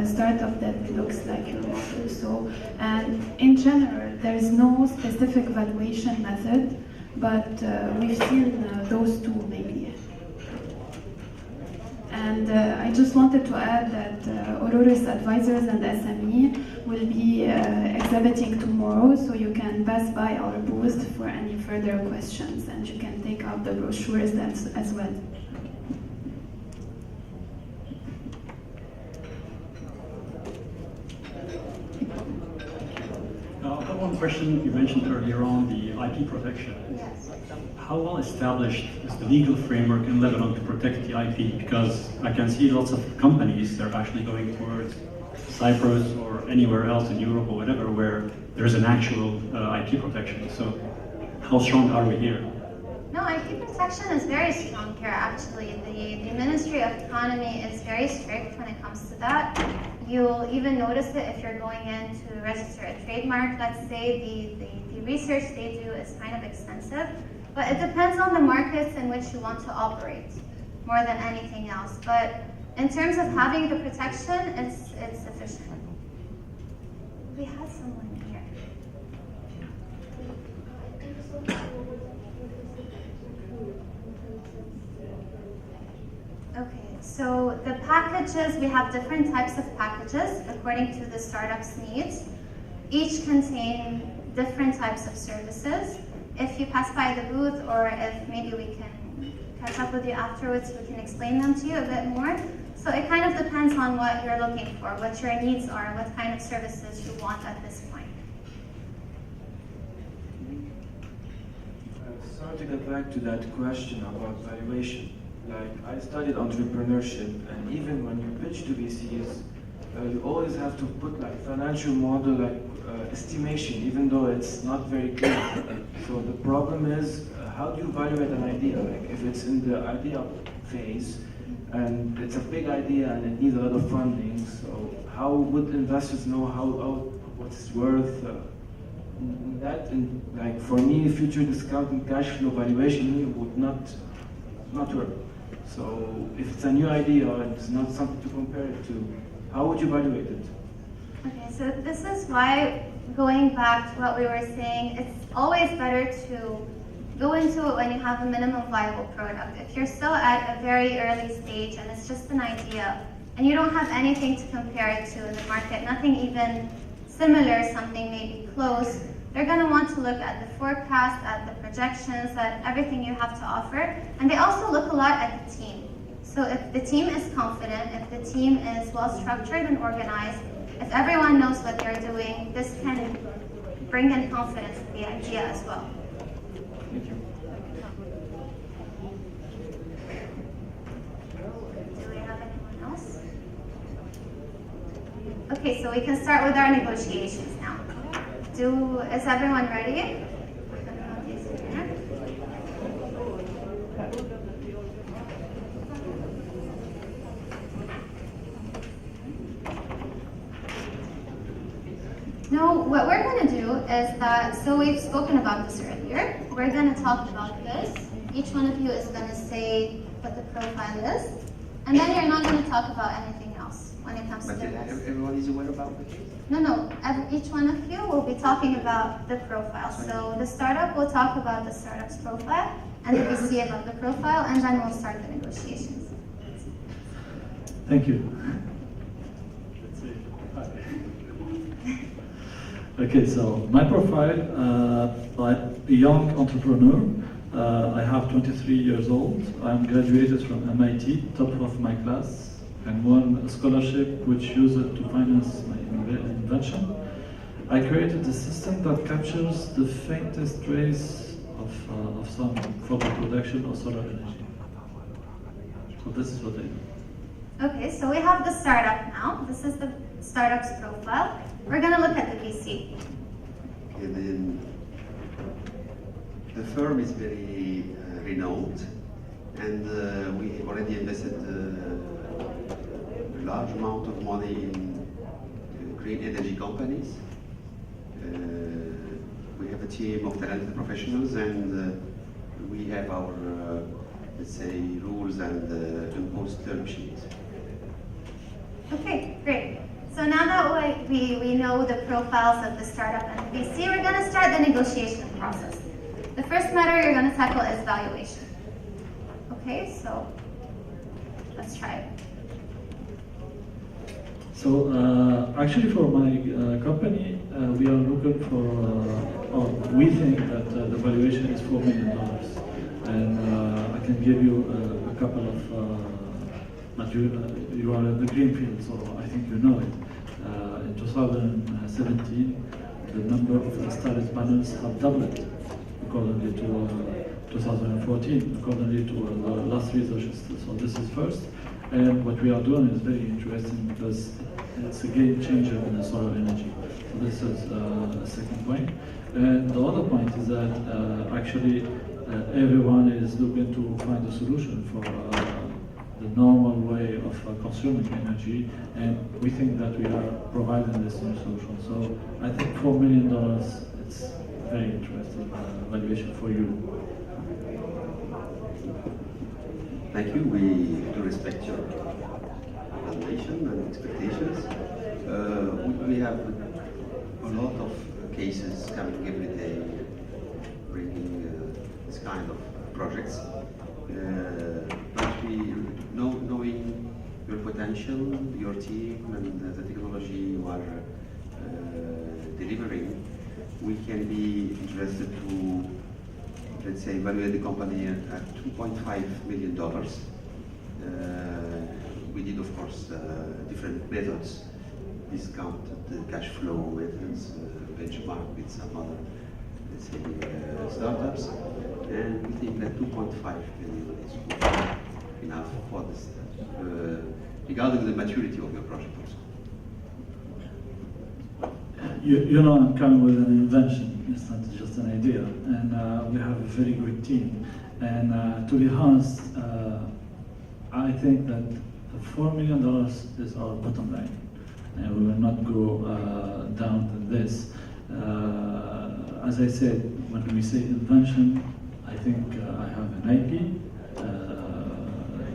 startup that looks like your model. So, and in general, there is no specific valuation method, but we've seen those two mainly. And I just wanted to add that Ororus advisors and SME will be exhibiting tomorrow, so you can pass by our booth for any further questions, and you can take out the brochures as well. I've got one question. You mentioned earlier on the IP protection. Yes. How well established is the legal framework in Lebanon to protect the IP? Because I can see lots of companies that are actually going towards Cyprus or anywhere else in Europe or whatever where there's an actual IP protection. So how strong are we here? No, IP protection is very strong here, actually. The Ministry of Economy is very strict when it comes to that. You'll even notice it if you're going in to register a trademark. Let's say the research they do is kind of extensive, but it depends on the markets in which you want to operate more than anything else. But in terms of having the protection, it's sufficient. We had someone here. Okay, so the packages, we have different types of packages according to the startup's needs. Each contain different types of services. If you pass by the booth, or if maybe we can catch up with you afterwards, we can explain them to you a bit more. So it kind of depends on what you're looking for, what your needs are, what kind of services you want at this point. Sorry to get back to that question about valuation. Like, I studied entrepreneurship, and even when you pitch to VCs, you always have to put like financial model, like estimation, even though it's not very clear. So the problem is, how do you evaluate an idea? Like, if it's in the idea phase, and it's a big idea and it needs a lot of funding, so how would investors know what it's worth? Like for me, future discounted cash flow valuation would not work. So if it's a new idea and it's not something to compare it to, how would you evaluate it? Okay, so this is why, going back to what we were saying, it's always better to go into it when you have a minimum viable product. If you're still at a very early stage and it's just an idea, and you don't have anything to compare it to in the market, nothing even similar, something maybe close, they're going to want to look at the forecast, at the projections, at everything you have to offer. And they also look a lot at the team. So if the team is confident, if the team is well structured and organized, if everyone knows what they're doing, this can bring in confidence in the idea as well. Thank you. Do we have anyone else? Okay, so we can start with our negotiations now. Is everyone ready? No, what we're going to do is that, so we've spoken about this earlier. We're going to talk about this. Each one of you is going to say what the profile is. And then you're not going to talk about anything else. when it comes But to the rest. everyone is aware about the case? No. Each one of you will be talking about the profile. So the startup will talk about the startup's profile, and the VC about the profile, and then we'll start the negotiations. Thank you. Okay, so my profile, I'm a young entrepreneur. I have 23 years old. I'm graduated from MIT, top of my class, and won a scholarship which used it to finance my invention. I created a system that captures the faintest trace of sun for the production of solar energy. So this is what I do. Okay, so we have the startup now. This is the startup's profile. We're going to look at the VC. Okay, then the firm is very renowned, and we have already invested a large amount of money in green energy companies. We have a team of talented professionals, and we have our, let's say, rules and imposed term sheets. Okay, great. So now that we know the profiles of the startup and the VC, we're going to start the negotiation process. The first matter you're going to tackle is valuation. Okay, so let's try it. So actually for my company, we are looking for, or we think that the valuation is $4 million. And I can give you a couple of, you are in the green field, so I think you know it. In 2017, the number of started panels have doubled accordingly to 2014, accordingly to the last research. So this is first. And what we are doing is very interesting because it's a game changer in the solar energy. So this is a second point. And the other point is that actually everyone is looking to find a solution for the normal way of consuming energy, and we think that we are providing this new solution. So I think $4 million, it's very interesting valuation for you. Thank you. We do respect your valuation and expectations. We have a lot of cases coming every day, bringing this kind of projects. But knowing your potential, your team, and the technology you are delivering, we can be interested to, let's say, evaluate the company at $2.5 million. We did, of course, different methods, discounted the cash flow methods, benchmark with some other, let's say, startups, and we think that 2.5 million is enough for this, regarding the maturity of your project also. You know, I'm coming with an invention. It's not just an idea, and we have a very good team. And to be honest, I think that the $4 million is our bottom line, and we will not go down to this. As I said, when we say invention, I think I have an IP.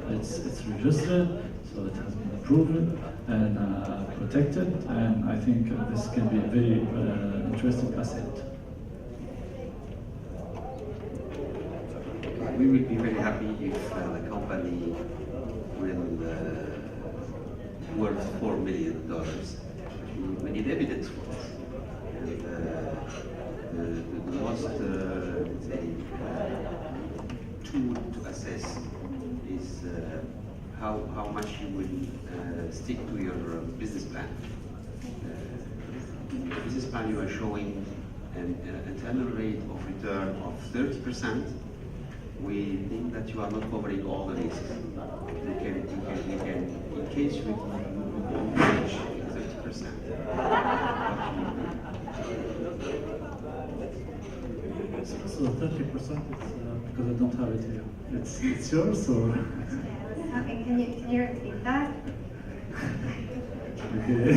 It's registered, so it has been proven and protected, and I think this can be a very interesting asset. We will be very happy if the company will worth $4 million. We need evidence for this. And the most, let's say, tool to assess is how much you will stick to your business plan. In your business plan, you are showing an internal rate of return of 30%. We think that you are not covering all the risks. You can in case you don't reach 30%. So 30% is because I don't have it here. It's yours or? Okay, can you repeat that? Okay.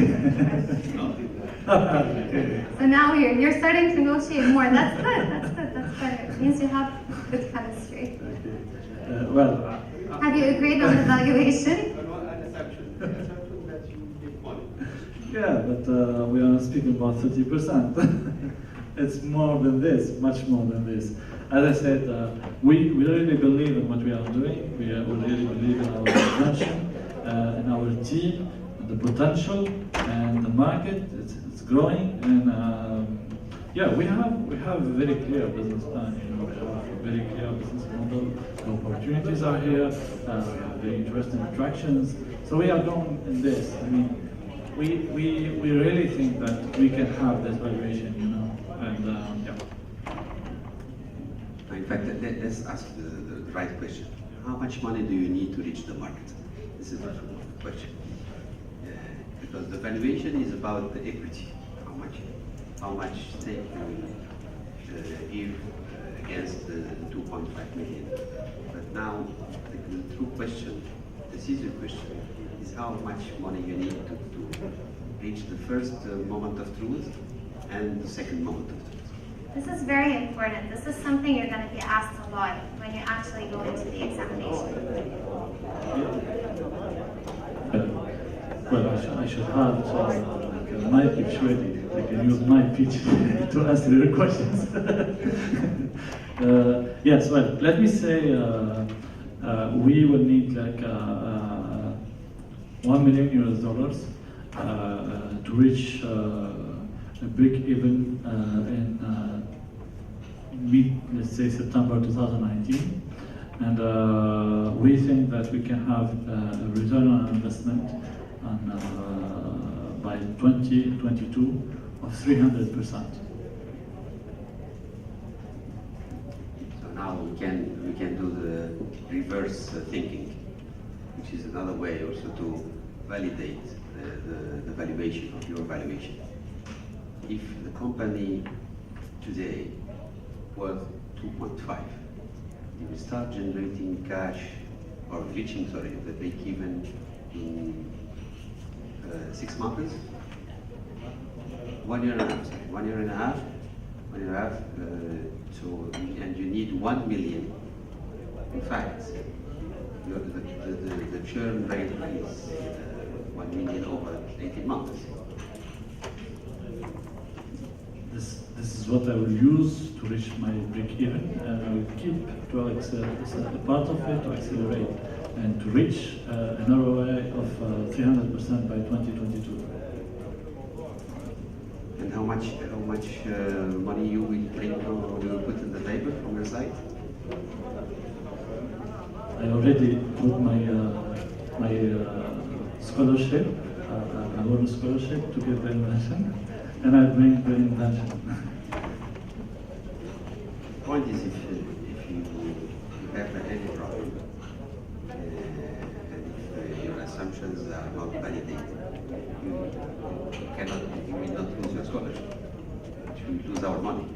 Okay. So now you're starting to negotiate more. That's good. That's better. It means you have good chemistry. Okay. Well. Have you agreed on the valuation? An assumption that you Yeah, but we are not speaking about 30%. It's more than this, much more than this. As I said, we really believe in what we are doing. We really believe in our invention, in our team, the potential, and the market. It's growing, and yeah, we have a very clear business plan. You know, we have a very clear business model. The opportunities are here. We have very interesting attractions. So we are going in this. I mean, we really think that we can have this valuation, you know, and yeah. In fact, let's ask the right question. How much money do you need to reach the market? This is the question. Because the valuation is about the equity. How much stake you give against the 2.5 million. But now, the true question, the decisive question, is how much money you need to reach the first moment of truth and the second moment of truth. This is very important. This is something you're going to be asked a lot when you actually go into the examination. Well, I should have my pitch ready. I can use my pitch to answer your questions. Yes, well, let me say we will need like $1 million to reach a break-even in mid, let's say, September 2019. And we think that we can have a return on investment by 2022 of 300%. So now we can do the reverse thinking, which is another way also to validate the valuation of your valuation. If the company today worth 2.5, you will start generating cash or reaching, sorry, the break-even in 6 months, 1 year and a half, sorry, 1 year and a half, so, and you need 1 million. In fact, the churn rate is 1 million over 18 months. This is what I will use to reach my break-even, and I will keep to a part of it to accelerate and to reach an ROI of 300% by 2022. And how much money you will bring or you will put in the table from your side? I already put my scholarship, I won a scholarship to get the invention, and I bring the invention. The point is, if you have any problem, and if your assumptions are not validated, you will not lose your scholarship. You will lose our money.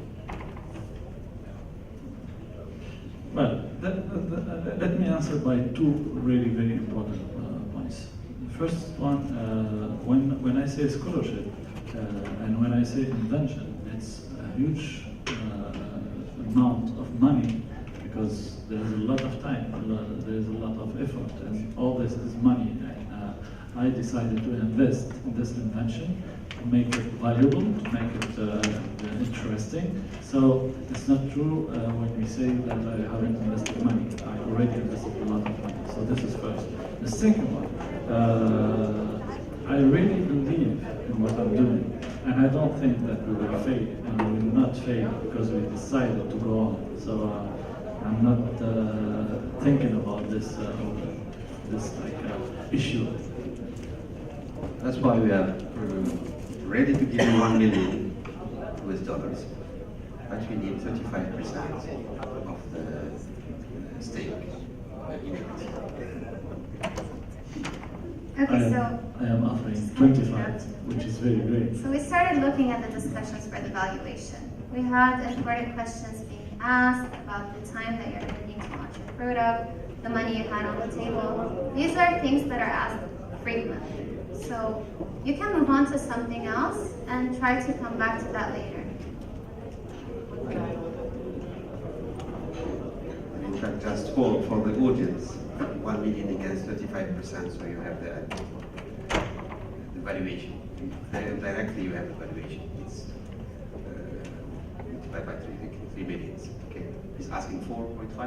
Well, let me answer by two really very important points. The first one, when I say scholarship and when I say invention, it's a huge amount of money because there's a lot of time, there's a lot of effort, and all this is money. I decided to invest in this invention to make it valuable, to make it interesting. So it's not true when we say that I haven't invested money. I already invested a lot of money. So this is first. The second one, I really believe in what I'm doing, and I don't think that we will fail, and we will not fail because we decided to go on. So I'm not thinking about this issue. That's why we are ready to give you $1 million, but we need 35% of the stake in equity. Okay, so I am offering 25, which is very great. So we started looking at the discussions for the valuation. We had important questions being asked about the time that you're needing to launch your product, the money you had on the table. These are things that are asked frequently. So you can move on to something else and try to come back to that later. In fact, just for the audience, 1 million against 35%, so you have the valuation. directly you have the valuation. It's multiplied by 3 million. Okay, he's asking 4.5.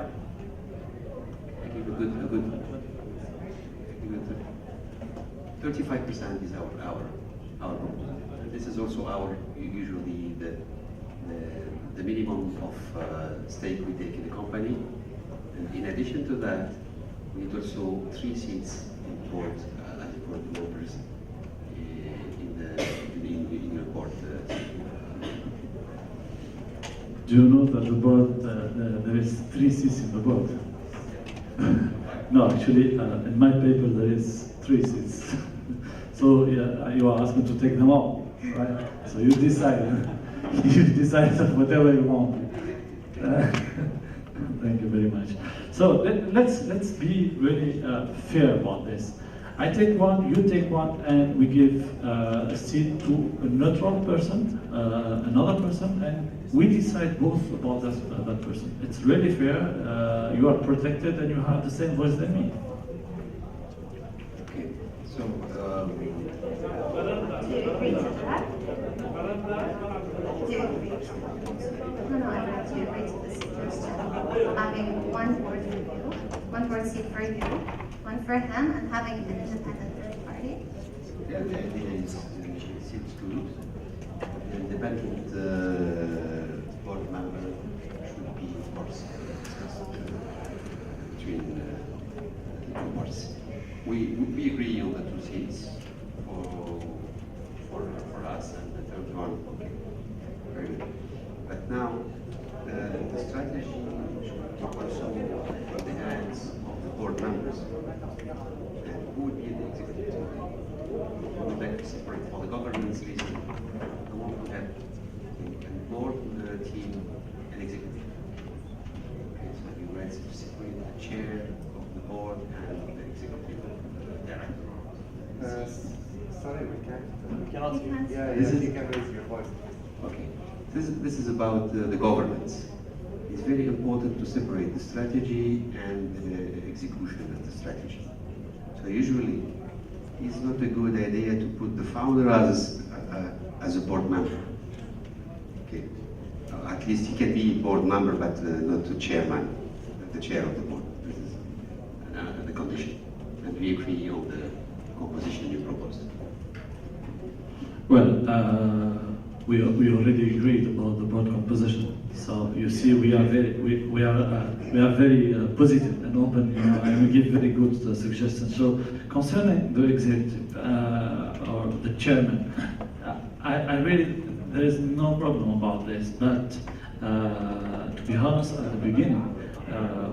I give a good 35% is our proposal. And this is also our usually the minimum of stake we take in the company. And in addition to that, we need also 3 seats in board as board members in your board. Do you know that the board, there is 3 seats in the board? No, actually, in my paper there is 3 seats. So yeah, you are asking to take them all, right? So you decide. You decide whatever you want. Thank you very much. So let's be really fair about this. I take one, you take one, and we give a seat to a neutral person, another person, and we decide both about that person. It's really fair. You are protected, and you have the same voice than me. Okay. So. Do you agree to that? Do you agree? No, I have to agree to this suggestion. Having one board seat for you, one for him, and having an independent third party. Yeah, the idea is seats good. The independent board member should be, of course, discussed between the 2 parties. We agree on the 2 seats for us, and the third one, okay, very good. But now, the strategy should also in the hands of the board members. And who would be the executive team? We would like to separate for the governance reason. I want to have a board team and executive. Okay, so you would like to separate the chair of the board and the executive director. Sorry, we cannot hear. Yeah, you can raise your voice. Okay. This is about the governance. It's very important to separate the strategy and the execution of the strategy. So usually, it's not a good idea to put the founder as a board member. Okay. At least he can be a board member, but not the chairman, the chair of the board. This is the condition. And we agree on the composition you proposed. Well, we already agreed about the board composition. So you see, we are very positive and open, and we give very good suggestions. So concerning the executive or the chairman, I really there is no problem about this. But to be honest, at the beginning,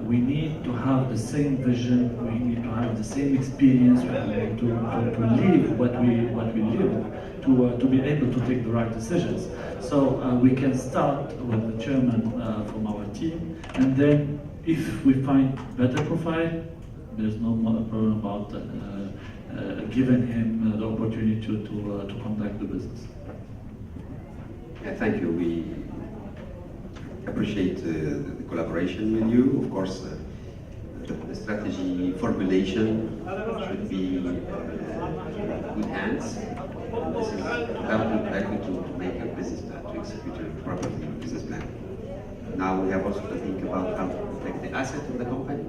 we need to have the same vision. We need to have the same experience. We need to live what we live. To be able to take the right decisions. So we can start with the chairman from our team, and then if we find better profile, there's no problem about giving him the opportunity to conduct the business. Yeah, thank you. We appreciate the collaboration with you. Of course, the strategy formulation should be in good hands. This is helping to make a business plan, to execute a properly business plan. Now we have also to think about how to protect the asset of the company.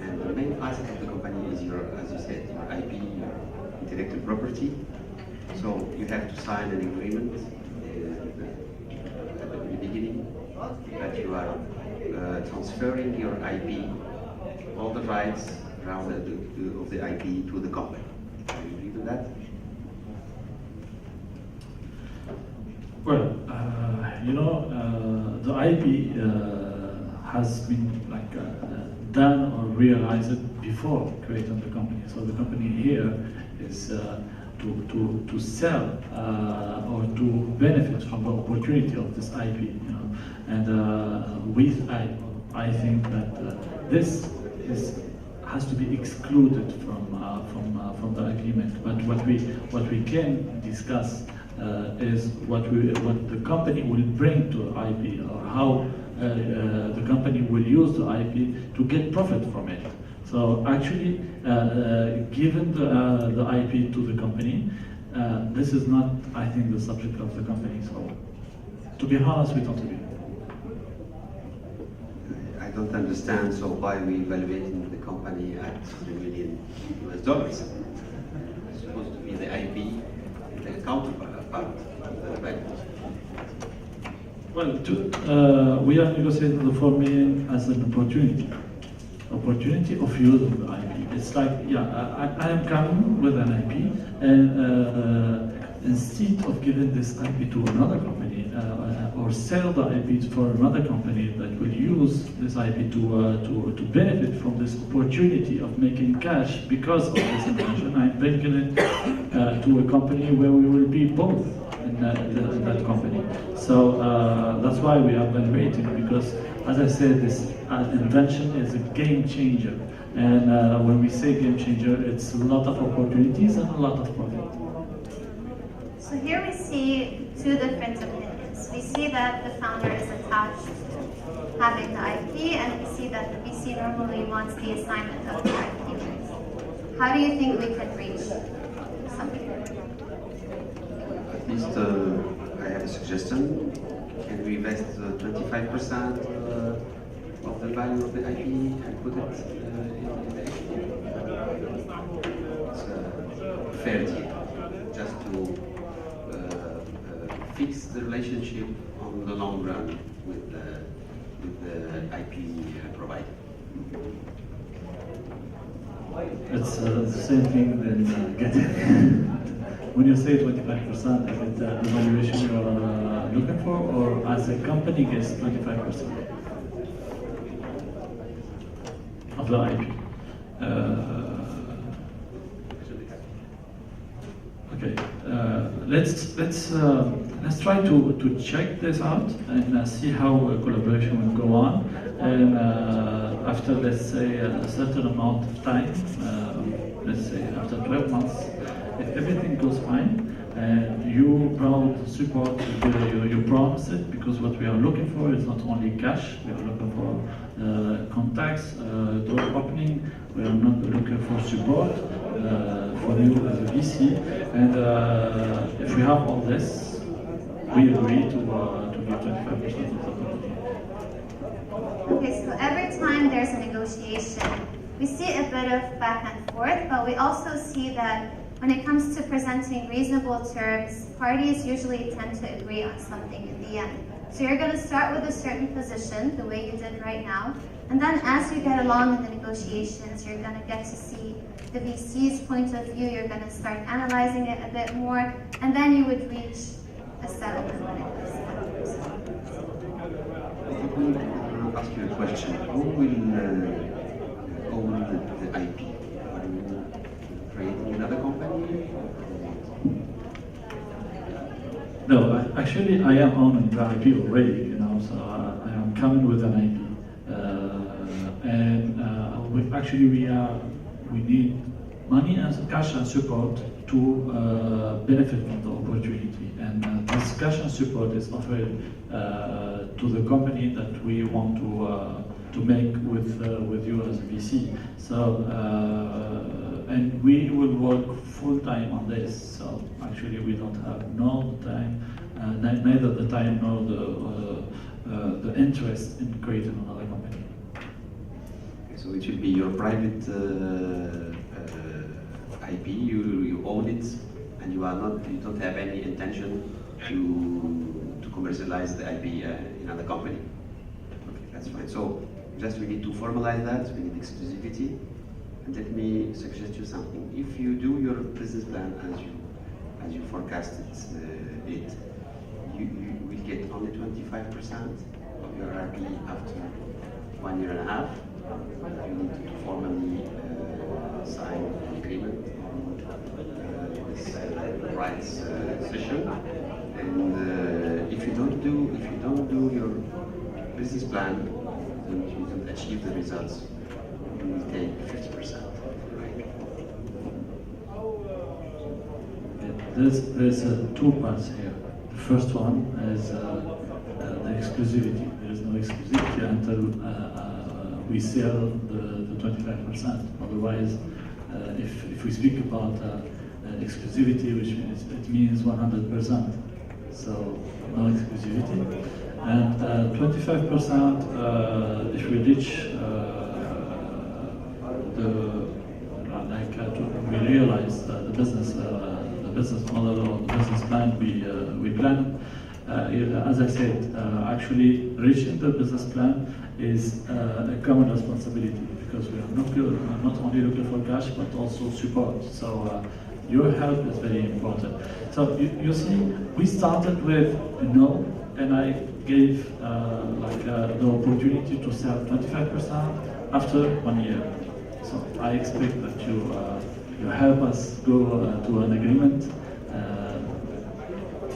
And the main asset of the company is your, as you said, your IP, your intellectual property. So you have to sign an agreement at the beginning that you are transferring your IP, all the rights around of the IP to the company. Do you agree to that? Well, the IP has been done or realized before creating the company. So the company here is to sell or to benefit from the opportunity of this IP. And with I think that this has to be excluded from the agreement. But what we can discuss is what the company will bring to the IP, or how the company will use the IP to get profit from it. So actually, given the IP to the company, this is not, I think, the subject of the company. So, to be honest, we don't agree. I don't understand, so why we evaluating the company at $3 million US? It's supposed to be the IP, the counterpart of the value. Well, we are negotiating the $4 million as an opportunity of using the IP. It's like, yeah, I am coming with an IP, and instead of giving this IP to another company or sell the IP for another company that will use this IP to benefit from this opportunity of making cash because of this invention, I'm bringing it to a company where we will be both in that company. So that's why we are evaluating, because as I said, this invention is a game changer. And when we say game changer, it's a lot of opportunities and a lot of profit. So here we see two different opinions. We see that the founder is attached to having the IP, and we see that the VC normally wants the assignment of the IP. How do you think we could reach something? At least I have a suggestion. Can we invest 25% of the value of the IP and put it in the equity? It's a fair deal, just to fix the relationship on the long run with the IP provider. It's the same thing that getting. When you say 25%, is it the valuation you are looking for, or as a company gets 25% of the IP? Okay, let's try to check this out and see how collaboration will go on. And after, let's say, a certain amount of time, let's say after 12 months, if everything goes fine and you proud support you promise it, because what we are looking for is not only cash, we are looking for contacts, door opening, we are not looking for support for you as a VC, and if we have all this, we agree to give 25% of the company. Okay, so every time there's a negotiation, we see a bit of back and forth, but we also see that when it comes to presenting reasonable terms, parties usually tend to agree on something in the end. So you're going to start with a certain position, the way you did right now, and then as you get along in the negotiations, you're going to get to see the VC's point of view, you're going to start analyzing it a bit more, and then you would reach a settlement when it comes to that. I will ask you a question. Who will own the IP? Are you creating another company? No, actually, I am owning the IP already, so I am coming with an IP. We need money and cash and support to benefit from the opportunity. And this cash and support is offered to the company that we want to make with you as a VC. So, and we will work full time on this. So actually, we don't have no time, neither the time nor the interest in creating another company. Okay, so it should be your private IP. You own it, and you don't have any intention to commercialize the IP in another company. Okay, that's fine. So just we need to formalize that. We need exclusivity. And let me suggest you something. If you do your business plan as you forecasted it, you will get only 25% of your IP after 1.5 years. You need to formally sign an agreement on this rights session. And if you don't do your business plan, and you don't achieve the results, you will take 50%. There's two parts here. The first one is the exclusivity. There is no exclusivity until we sell the 25%. Otherwise, if we speak about exclusivity, which means it means 100%. So no exclusivity. And 25% if we reach we realize the business model or the business plan we plan. As I said, actually reaching the business plan is a common responsibility because we are not only looking for cash but also support. So your help is very important. So you see, we started with no, and I gave the opportunity to sell 25% after 1 year. So I expect that you help us go to an agreement.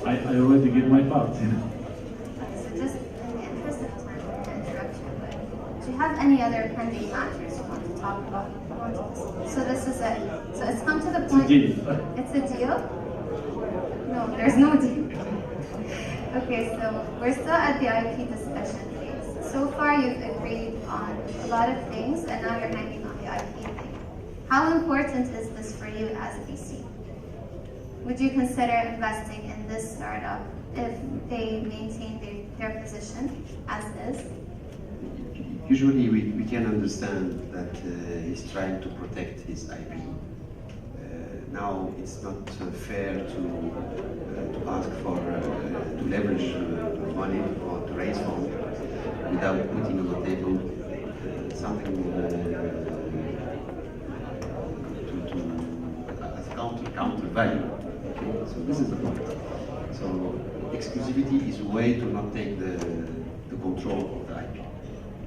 I already did my part. So just in the interest of time, to interrupt you, but do you have any other pending matters you want to talk about? So this is it. So it's come to the point. It's a deal? No, there's no deal. Okay, so we're still at the IP discussion phase. So far you've agreed on a lot of things, and now you're hanging on the IP thing. How important is this for you as a VC? Would you consider investing in this startup if they maintain their position as is? Usually we can understand that he's trying to protect his IP. Now it's not fair to ask for to leverage money or to raise funds without putting on the table something as counter value. Okay? So this is the point. So exclusivity is a way to not take the control of the IP.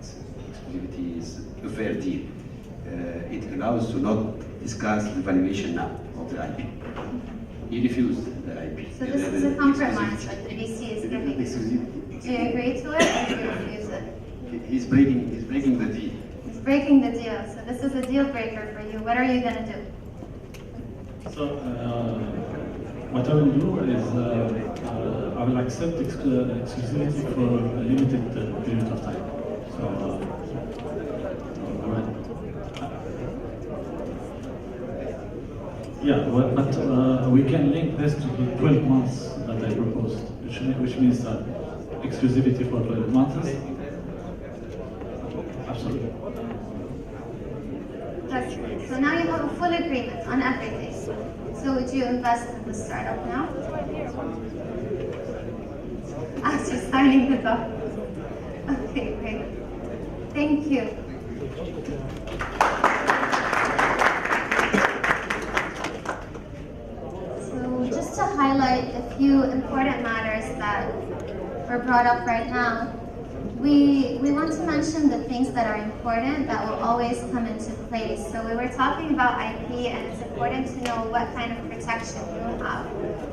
Exclusivity is a fair deal. It allows to not discuss the valuation now of the IP. He refused the IP. So this is a compromise that the VC is giving. Do you agree to it or do you refuse it? He's breaking the deal. He's breaking the deal. So this is a deal breaker for you. What are you going to do? So what I will do is I will accept exclusivity for a limited period of time. So yeah, but we can link this to the 12 months that I proposed, which means that exclusivity for 12 months. Absolutely. That's right. So now you have a full agreement on everything. So would you invest in the startup now? After signing the document. Okay, great. Thank you. So just to highlight a few important matters that were brought up right now, we want to mention the things that are important that will always come into place. So we were talking about IP, and it's important to know what kind of protection you have.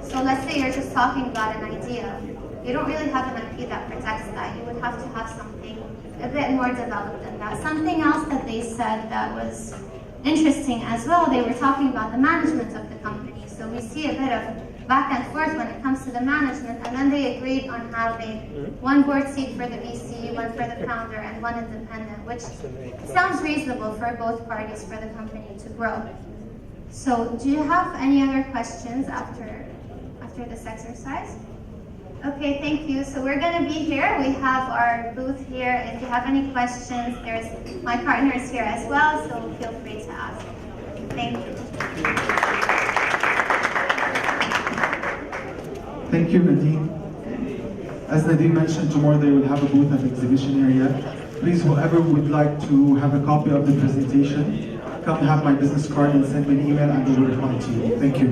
So let's say you're just talking about an idea. You don't really have an IP that protects that. You would have to have something a bit more developed than that. Something else that they said that was interesting as well, they were talking about the management of the company. So we see a bit of back and forth when it comes to the management, and then they agreed on having one board seat for the VC, one for the founder, and one independent, which sounds reasonable for both parties for the company to grow. So do you have any other questions after this exercise? Okay, thank you. So we're going to be here. We have our booth here. If you have any questions, my partner is here as well, so feel free to ask. Thank you. Thank you, Nadine. As Nadine mentioned, tomorrow they will have a booth at the exhibition area. Please, whoever would like to have a copy of the presentation, come have my business card and send me an email and we will reply to you. Thank you.